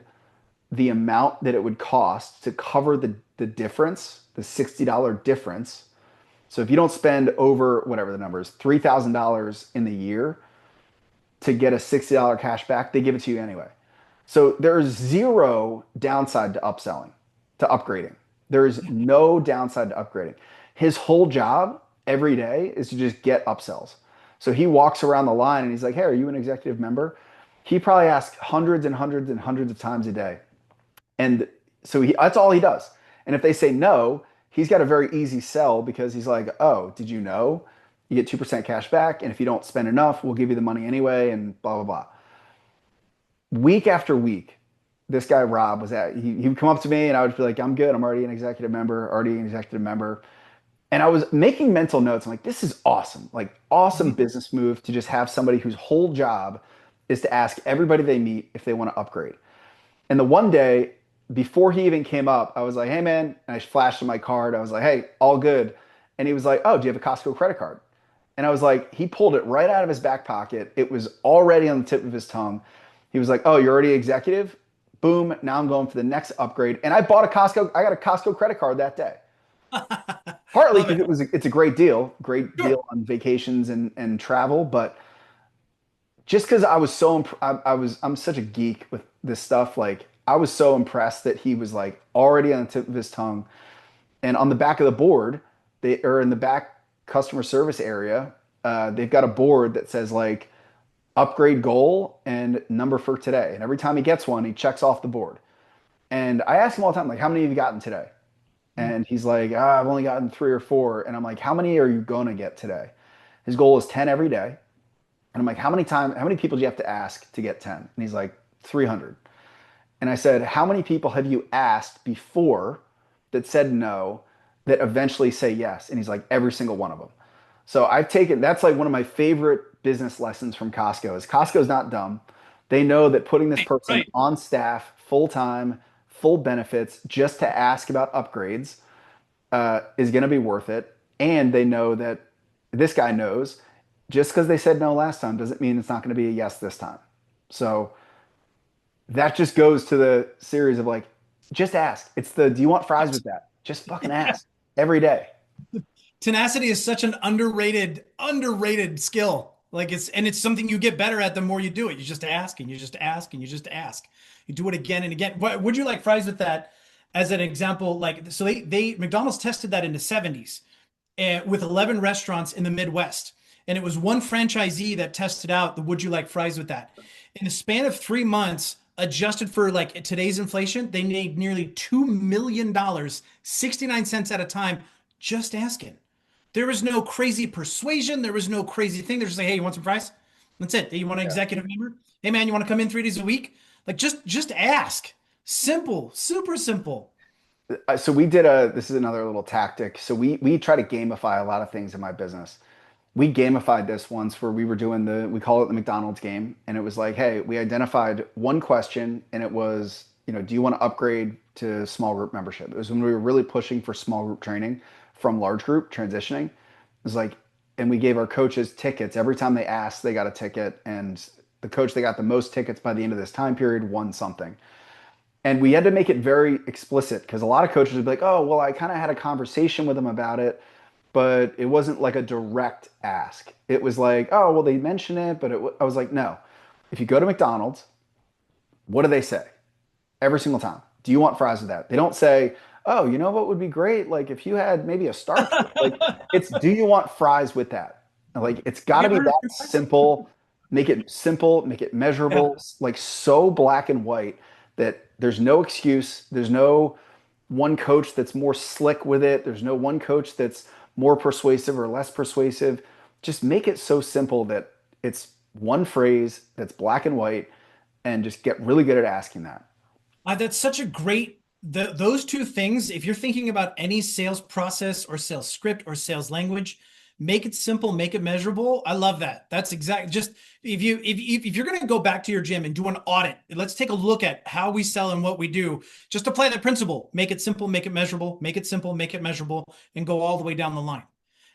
the amount that it would cost to cover the difference, the $60 difference. So if you don't spend over whatever the number is, $3,000 in the year to get a $60 cash back, they give it to you anyway. So there's zero downside to upselling, to upgrading. There's no downside to upgrading. His whole job every day is to just get upsells. So he walks around the line and he's like, "Hey, are you an executive member?" He probably asks hundreds and hundreds and hundreds of times a day. And so that's all he does. And if they say no, he's got a very easy sell because he's like, "Oh, did you know? You get 2% cash back. And if you don't spend enough, we'll give you the money anyway," and blah, blah, blah. Week after week, this guy, Rob, he would come up to me and I would be like, "I'm good. I'm already an executive member, already an executive member." And I was making mental notes. I'm like, this is awesome. Like, awesome business move to just have somebody whose whole job is to ask everybody they meet if they want to upgrade. And the one day before he even came up, I was like, "Hey, man," and I flashed him my card. I was like, "Hey, all good." And he was like, "Oh, do you have a Costco credit card?" And I was like, he pulled it right out of his back pocket. It was already on the tip of his tongue. He was like, "Oh, you're already executive? Boom. Now I'm going for the next upgrade." And I got a Costco credit card that day. Partly Love because it. it's a great Sure. deal on vacations and travel, but just because I was so I'm such a geek with this stuff. Like I was so impressed that he was like already on the tip of his tongue, and on the back of the board, they or in the back customer service area, they've got a board that says like upgrade goal and number for today. And every time he gets one, he checks off the board. And I ask him all the time, like, "How many have you gotten today?" And he's like, "I've only gotten 3 or 4." And I'm like, "How many are you going to get today?" His goal is 10 every day. And I'm like, how many people do you have to ask to get 10? And he's like, 300. And I said, "How many people have you asked before that said no that eventually say yes?" And he's like, "Every single one of them." So that's like one of my favorite business lessons from Costco is Costco's not dumb. They know that putting this Right, person right. on staff full time, full benefits, just to ask about upgrades is going to be worth it. And they know that this guy knows just because they said no last time doesn't mean it's not going to be a yes this time. So that just goes to the series of like, just ask. It's the, "Do you want fries with that?" Just fucking ask every day. Tenacity is such an underrated skill. Like it's something you get better at the more you do it. You just ask and you just ask and you just ask. You do it again and again. What would you like fries with that as an example? Like so they McDonald's tested that in the 70s with 11 restaurants in the Midwest. And it was one franchisee that tested out the "would you like fries with that?" In the span of 3 months, adjusted for like today's inflation, they made nearly $2 million, 69 cents at a time, just asking. There was no crazy persuasion. There was no crazy thing. They're just like, "Hey, you want some fries?" That's it. Hey, you want an Yeah. executive member? Hey, man, you want to come in 3 days a week? Like, just ask. Simple, super simple. So this is another little tactic. So we try to gamify a lot of things in my business. We gamified this once where we were doing we call it the McDonald's game. And it was like, hey, we identified one question and it was, "Do you want to upgrade to small group membership?" It was when we were really pushing for small group training from large group transitioning. It was like, and we gave our coaches tickets. Every time they asked, they got a ticket. And the coach that got the most tickets by the end of this time period won something. And we had to make it very explicit because a lot of coaches would be like, "Oh, well, I kind of had a conversation with them about it, but it wasn't like a direct ask." It was like, "Oh, well, they mentioned it, but I was like, no. If you go to McDonald's, what do they say every single time? Do you want fries with that?" They don't say, "Oh, you know what would be great? Like if you had maybe a starter." Like it's, "Do you want fries with that?" Like it's got Have to you be ever heard that of fries? simple. Make it simple, make it Yeah. measurable, like so black and white that there's no excuse. There's no one coach that's more slick with it. There's no one coach that's more persuasive or less persuasive. Just make it so simple that it's one phrase that's black and white and just get really good at asking that. That's such a great those two things. If you're thinking about any sales process or sales script or sales language, make it simple, make it measurable. I love that. That's exact. Just if you're going to go back to your gym and do an audit, let's take a look at how we sell and what we do. Just apply that principle. Make it simple, make it measurable. Make it simple, make it measurable, and go all the way down the line.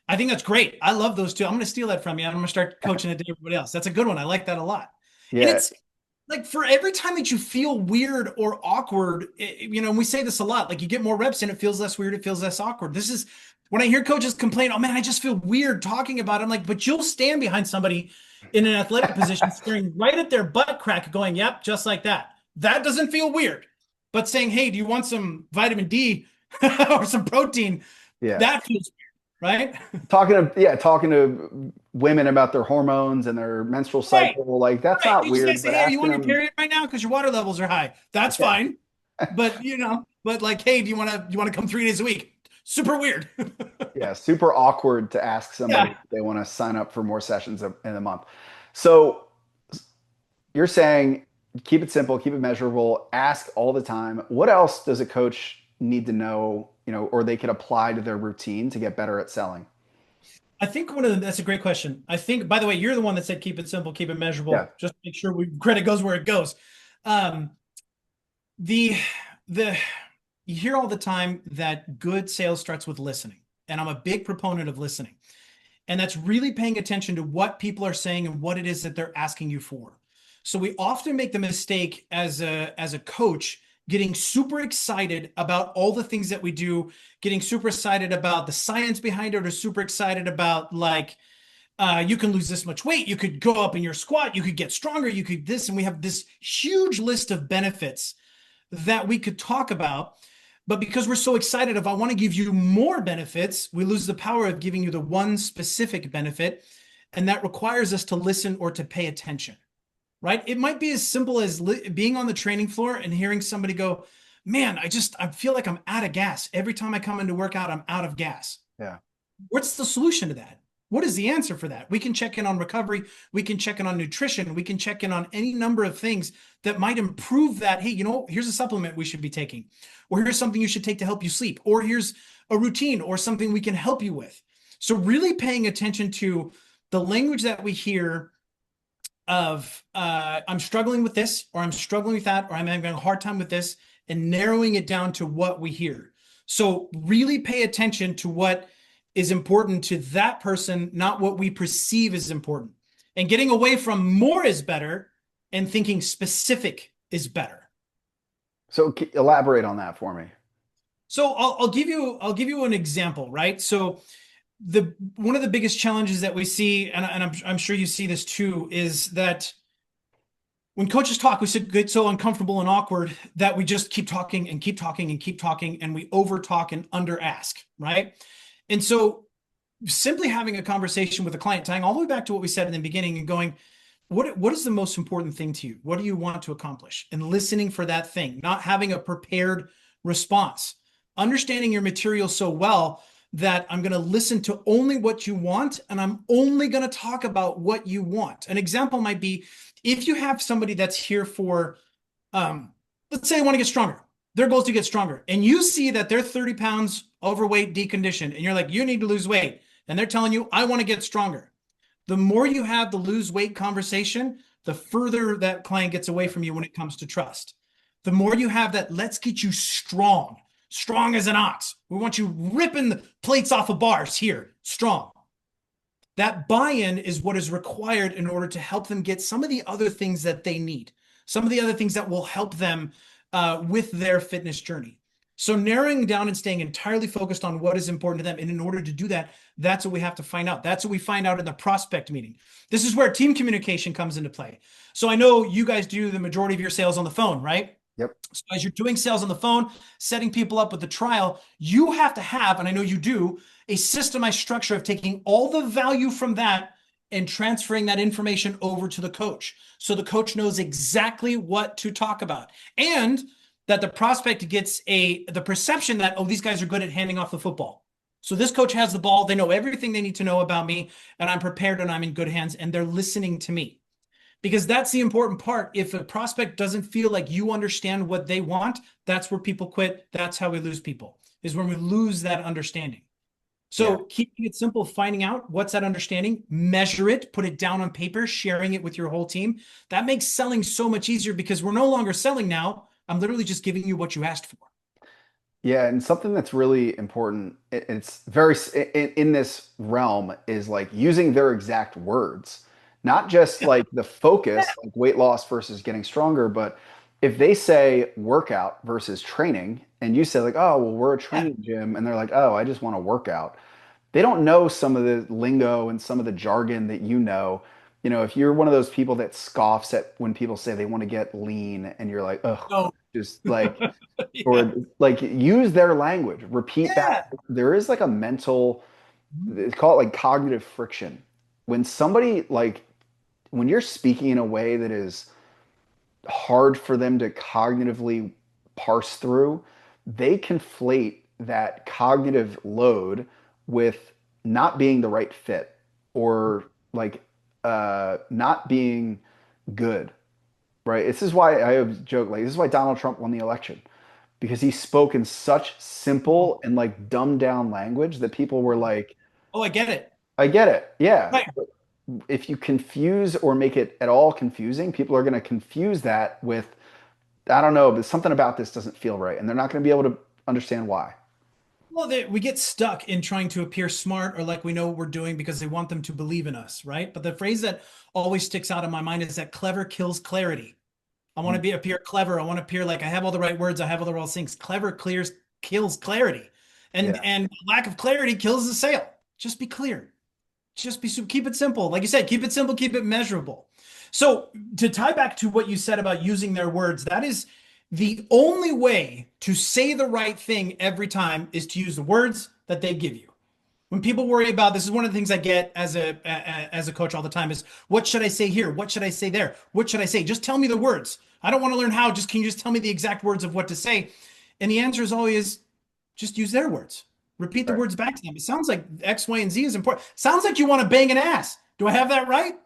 I think that's great. I love those two. I'm going to steal that from you. I'm going to start coaching it to everybody else. That's a good one. I like that a lot. And Yeah. like for every time that you feel weird or awkward, and we say this a lot, like you get more reps and it feels less weird, it feels less awkward. This is when I hear coaches complain, oh man, I just feel weird talking about it. I'm like, but you'll stand behind somebody in an athletic position staring right at their butt crack going, yep, just like that. That doesn't feel weird. But saying, hey, do you want some vitamin D or some protein? Yeah. That feels weird, right? Talking to women about their hormones and their menstrual Right. cycle, like that's Right. not You just gotta weird, say, but hey, are you asking on your them, period right now? Because your water levels are high. That's yeah, fine. But like, hey, do you wanna come 3 days a week? Super weird. yeah, super awkward to ask somebody Yeah. if they want to sign up for more sessions in a month. So you're saying keep it simple, keep it measurable, ask all the time. What else does a coach need to know, or they could apply to their routine to get better at selling? I think that's a great question. I think, by the way, you're the one that said keep it simple, keep it Yeah. measurable. Just make sure credit goes where it goes. Um, the the you hear all the time that good sales starts with listening, and I'm a big proponent of listening. And that's really paying attention to what people are saying and what it is that they're asking you for. So we often make the mistake as a coach getting super excited about all the things that we do, getting super excited about the science behind it, or super excited about like you can lose this much weight, you could go up in your squat, you could get stronger, you could this, and we have this huge list of benefits that we could talk about. But because we're so excited, if I want to give you more benefits, we lose the power of giving you the one specific benefit. And that requires us to listen or to pay attention, right? It might be as simple as being on the training floor and hearing somebody go, man, I feel like I'm out of gas. Every time I come into workout, I'm out of gas. Yeah. What's the solution to that? What is the answer for that? We can check in on recovery. We can check in on nutrition. We can check in on any number of things that might improve that. Hey, here's a supplement we should be taking, or here's something you should take to help you sleep, or here's a routine or something we can help you with. So, really paying attention to the language that we hear of I'm struggling with this, or I'm struggling with that, or I'm having a hard time with this, and narrowing it down to what we hear. So, really pay attention to what is important to that person, not what we perceive as important. And getting away from more is better and thinking specific is better. So elaborate on that for me. So I'll give you an example, right? So the one of the biggest challenges that we see, and I'm sure you see this too, is that when coaches talk, we get so uncomfortable and awkward that we just keep talking and keep talking and keep talking, and we over talk and under ask, right? And so simply having a conversation with a client, tying all the way back to what we said in the beginning and going, what is the most important thing to you? What do you want to accomplish? And listening for that thing, not having a prepared response, understanding your material so well that I'm going to listen to only what you want, and I'm only going to talk about what you want. An example might be if you have somebody that's here for, let's say they want to get stronger. Their goal is to get stronger. And you see that they're 30 pounds overweight, deconditioned, and you're like, you need to lose weight. And they're telling you, I want to get stronger. The more you have the lose weight conversation, the further that client gets away from you when it comes to trust. The more you have that, let's get you strong, strong as an ox. We want you ripping the plates off of bars here, strong. That buy-in is what is required in order to help them get some of the other things that they need, some of the other things that will help them with their fitness journey. So narrowing down and staying entirely focused on what is important to them. And in order to do that, that's what we have to find out. That's what we find out in the prospect meeting. This is where team communication comes into play. So I know you guys do the majority of your sales on the phone, right? Yep. So as you're doing sales on the phone, setting people up with the trial, you have to have, and I know you do, a systemized structure of taking all the value from that and transferring that information over to the coach. So the coach knows exactly what to talk about. And that the prospect gets the perception that, oh, these guys are good at handing off the football. So this coach has the ball. They know everything they need to know about me, and I'm prepared and I'm in good hands, and they're listening to me. Because that's the important part. If a prospect doesn't feel like you understand what they want, that's where people quit. That's how we lose people, is when we lose that understanding. Yeah. So keeping it simple, finding out what's that understanding, measure it, put it down on paper, sharing it with your whole team. That makes selling so much easier because we're no longer selling now. I'm literally just giving you what you asked for. Yeah, and something that's really important, it's very in this realm is like using their exact words. Not just Yeah. like the focus, like weight loss versus getting stronger, but if they say workout versus training, and you say like, oh, well, we're a Yeah. training gym, and they're like, oh, I just want to work out. They don't know some of the lingo and some of the jargon that you know. You know, if you're one of those people that scoffs at when people say they want to get lean, and you're like, oh, No. just like, Yeah. or like use their language, repeat back. Yeah. There is like a mental, they call it like cognitive friction. When somebody like when you're speaking in a way that is hard for them to cognitively parse through, they conflate that cognitive load with not being the right fit or like not being good, right? This is why I always joke like this is why Donald Trump won the election because he spoke in such simple and like dumbed down language that people were like, Oh, I get it. I get it. Yeah. Right. If you confuse or make it at all confusing, people are going to confuse that with, I don't know, but something about this doesn't feel right. And they're not going to be able to understand why. Well, we get stuck in trying to appear smart or like we know what we're doing because they want them to believe in us, right? But the phrase that always sticks out in my mind is that clever kills clarity. I want to be appear clever. I want to appear like I have all the right words. I have all the right things. Clever clears kills clarity, Yeah. and lack of clarity kills the sale. Just be clear. Just be keep it simple. Like you said, keep it simple, keep it measurable. So to tie back to what you said about using their words, that is the only way to say the right thing every time is to use the words that they give you. When people worry about this is one of the things I get as a coach all the time is what should I say here? What should I say there? What should I say? Just tell me the words. I don't want to learn how. Just can you just tell me the exact words of what to say? And the answer is always just use their words. Repeat the Right. words back to them. It sounds like X, Y, and Z is important. Sounds like you want to bang an ass. Do I have that right?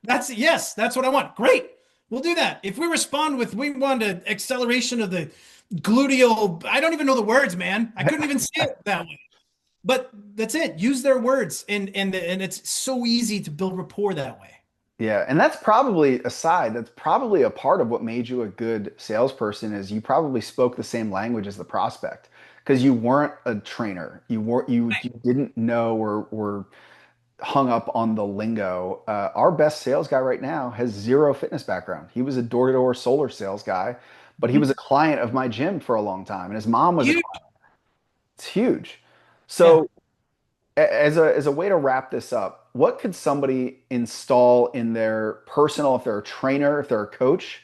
That's yes, that's what I want. Great. We'll do that. If we respond with we want an acceleration of the gluteal, I don't even know the words, man. I couldn't even say it that way. But that's it. Use their words, and it's so easy to build rapport that way. Yeah. And that's probably aside, that's probably a part of what made you a good salesperson is you probably spoke the same language as the prospect because you weren't a trainer. You didn't know or were hung up on the lingo. Our best sales guy right now has zero fitness background. He was a door-to-door solar sales guy, but he was a client of my gym for a long time, and his mom was a You, client. It's huge. yeah. So, as a way to wrap this up, what could somebody install in their personal, if they're a trainer, if they're a coach,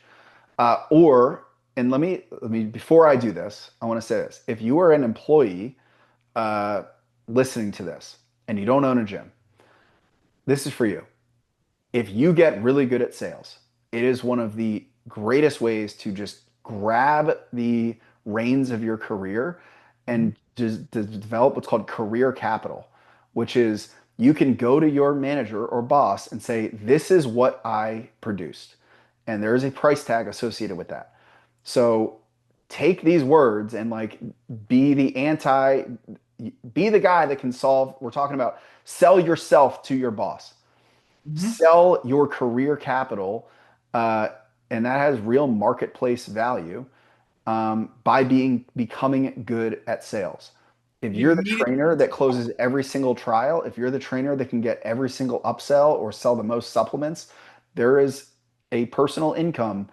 or and let me before I do this, I want to say this: if you are an employee uh, listening to this and you don't own a gym, this is for you. If you get really good at sales, it is one of the greatest ways to just grab the reins of your career and just to develop what's called career capital, which is you can go to your manager or boss and say, this is what I produced. And there is a price tag associated with that. So take these words and like be the anti, be the guy that can solve, we're talking about sell yourself to your boss, Mhm. sell your career capital, uh, and that has real marketplace value by becoming good at sales. If It you're the immediately trainer gets that closes every single trial, if you're the trainer that can get every single upsell or sell the most supplements, there is a personal income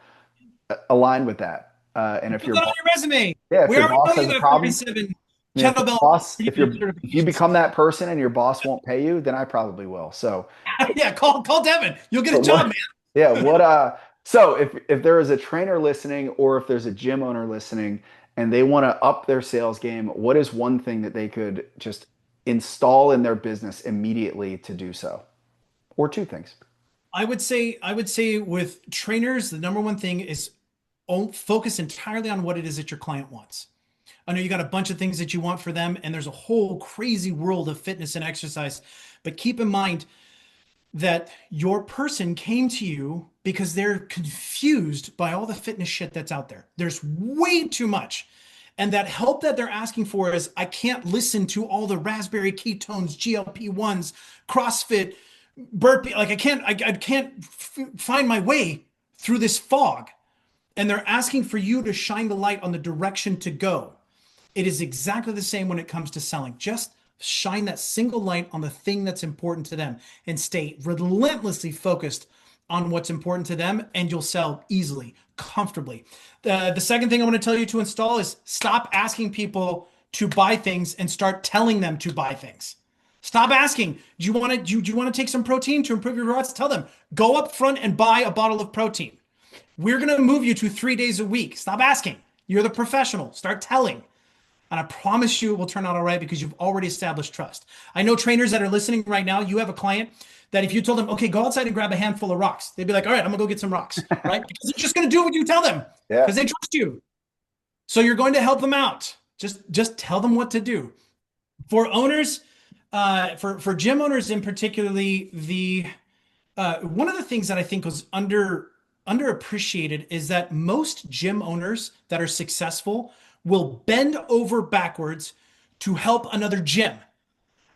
aligned with that. And if put your that on boss, your resume. yeah, if We your already boss know has you a got problem, 47 yeah, if your kettlebell boss, if you certifications. become that person and your boss won't pay you, then I probably will. So Yeah, call Devin. You'll get a but job, what? man. Yeah, what? So if there is a trainer listening, or if there's a gym owner listening, and they want to up their sales game, what is one thing that they could just install in their business immediately to do so, or two things? I would say with trainers, the number one thing is focus entirely on what it is that your client wants. I know you got a bunch of things that you want for them, and there's a whole crazy world of fitness and exercise. But keep in mind that your person came to you because they're confused by all the fitness shit that's out there. There's way too much. And that help that they're asking for is I can't listen to all the raspberry ketones, GLP-1s, CrossFit, burpee. Like I can't find my way through this fog. And they're asking for you to shine the light on the direction to go. It is exactly the same when it comes to selling. Just shine that single light on the thing that's important to them and stay relentlessly focused on what's important to them, and you'll sell easily, comfortably. The second thing I want to tell you to install is stop asking people to buy things and start telling them to buy things. Stop asking, do you want to take some protein to improve your results? Tell them, go up front and buy a bottle of protein. We're going to move you to 3 days a week. Stop asking. You're the professional. Start telling. And I promise you it will turn out all right because you've already established trust. I know trainers that are listening right now. You have a client that if you told them, okay, go outside and grab a handful of rocks, they'd be like, all right, I'm gonna go get some rocks, right? Because they're just gonna do what you tell them Yeah. because they trust you. So you're going to help them out. Just tell them what to do. For owners, for gym owners in particularly, the one of the things that I think was underappreciated is that most gym owners that are successful will bend over backwards to help another gym.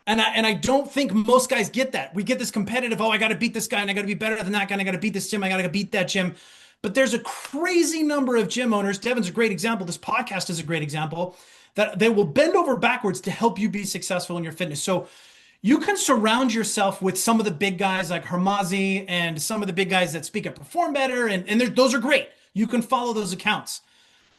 And I don't think most guys get that. We get this competitive, oh, I got to beat this guy and I got to be better than that guy and I got to beat this gym, I got to beat that gym. But there's a crazy number of gym owners. Devin's a great example. This podcast is a great example that they will bend over backwards to help you be successful in your fitness. So you can surround yourself with some of the big guys like Hermazi and some of the big guys that speak at Perform Better, and those are great. You can follow those accounts.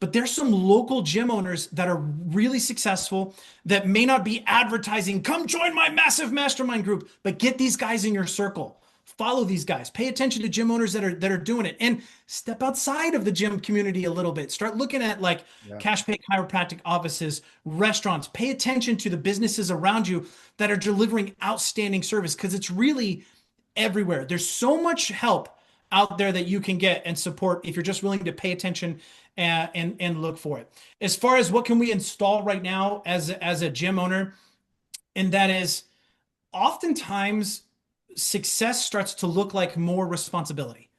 But there's some local gym owners that are really successful that may not be advertising, come join my massive mastermind group, but get these guys in your circle. Follow these guys. Pay attention to gym owners that are doing it and step outside of the gym community a little bit. Start looking at like Yeah. cash pay chiropractic offices, restaurants. Pay attention to the businesses around you that are delivering outstanding service because it's really everywhere. There's so much help out there that you can get and support if you're just willing to pay attention and look for it. As far as what can we install right now as a gym owner, and that is oftentimes success starts to look like more responsibility,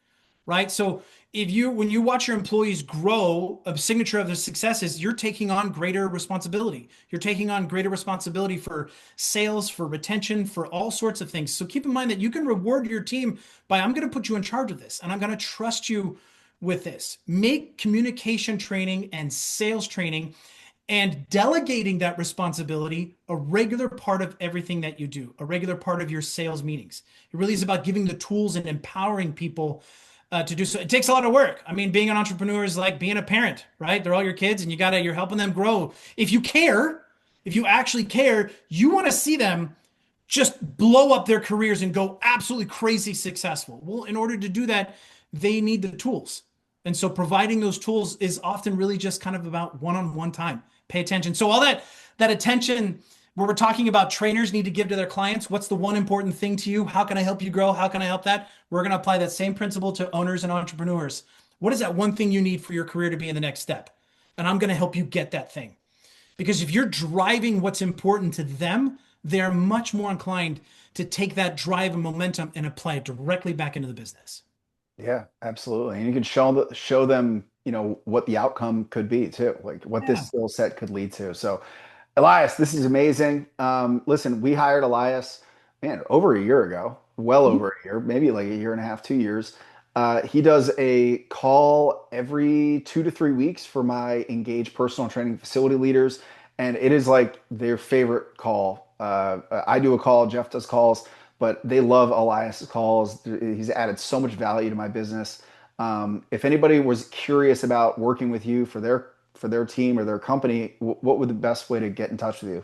right? So when you watch your employees grow, a signature of their success is you're taking on greater responsibility. You're taking on greater responsibility for sales, for retention, for all sorts of things. So keep in mind that you can reward your team by, I'm going to put you in charge of this and I'm going to trust you with this. Make communication training and sales training and delegating that responsibility a regular part of everything that you do, a regular part of your sales meetings. It really is about giving the tools and empowering people to do so. It takes a lot of work. I mean, being an entrepreneur is like being a parent, right? They're all your kids and you're helping them grow. If you care, if you actually care, you want to see them just blow up their careers and go absolutely crazy successful. Well, in order to do that, they need the tools. And so providing those tools is often really just kind of about one-on-one time. Pay attention. So all that attention where we're talking about trainers need to give to their clients, what's the one important thing to you? How can I help you grow? How can I help that? We're going to apply that same principle to owners and entrepreneurs. What is that one thing you need for your career to be in the next step? And I'm going to help you get that thing. Because if you're driving what's important to them, they're much more inclined to take that drive and momentum and apply it directly back into the business. Yeah, absolutely. And you can show them, what the outcome could be too, like what this Yeah. skill set could lead to. So, Elias, this is amazing. Listen, we hired Elias, man, over a year ago, well Mhm. over a year, maybe like a year and a half, 2 years. He does a call every 2 to 3 weeks for my engaged personal training facility leaders, and it is like their favorite call. I do a call, Jeff does calls, but they love Elias's calls. He's added so much value to my business. If anybody was curious about working with you for their team or their company, what would the best way to get in touch with you?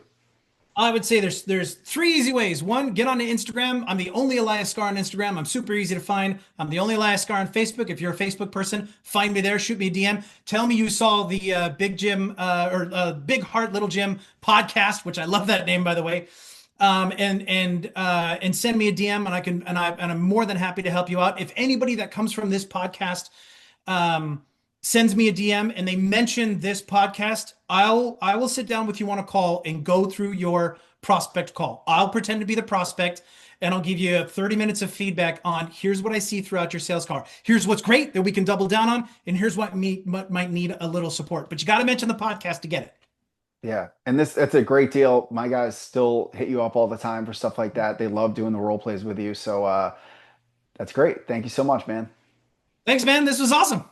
I would say there's three easy ways. One, get onto Instagram. I'm the only Elias Scar on Instagram. I'm super easy to find. I'm the only Elias Scar on Facebook. If you're a Facebook person, find me there. Shoot me a DM. Tell me you saw the Big Jim or Big Heart Little Jim podcast, which I love that name by the way. And send me a DM, and I'm more than happy to help you out. If anybody that comes from this podcast um, sends me a DM and they mention this podcast, I will sit down with you on a call and go through your prospect call. I'll pretend to be the prospect and I'll give you 30 minutes of feedback on here's what I see throughout your sales call. Here's what's great that we can double down on, and here's what might need a little support. But you got to mention the podcast to get it. Yeah, and that's a great deal. My guys still hit you up all the time for stuff like that. They love doing the role plays with you. So that's great. Thank you so much, man. Thanks, man. This was awesome.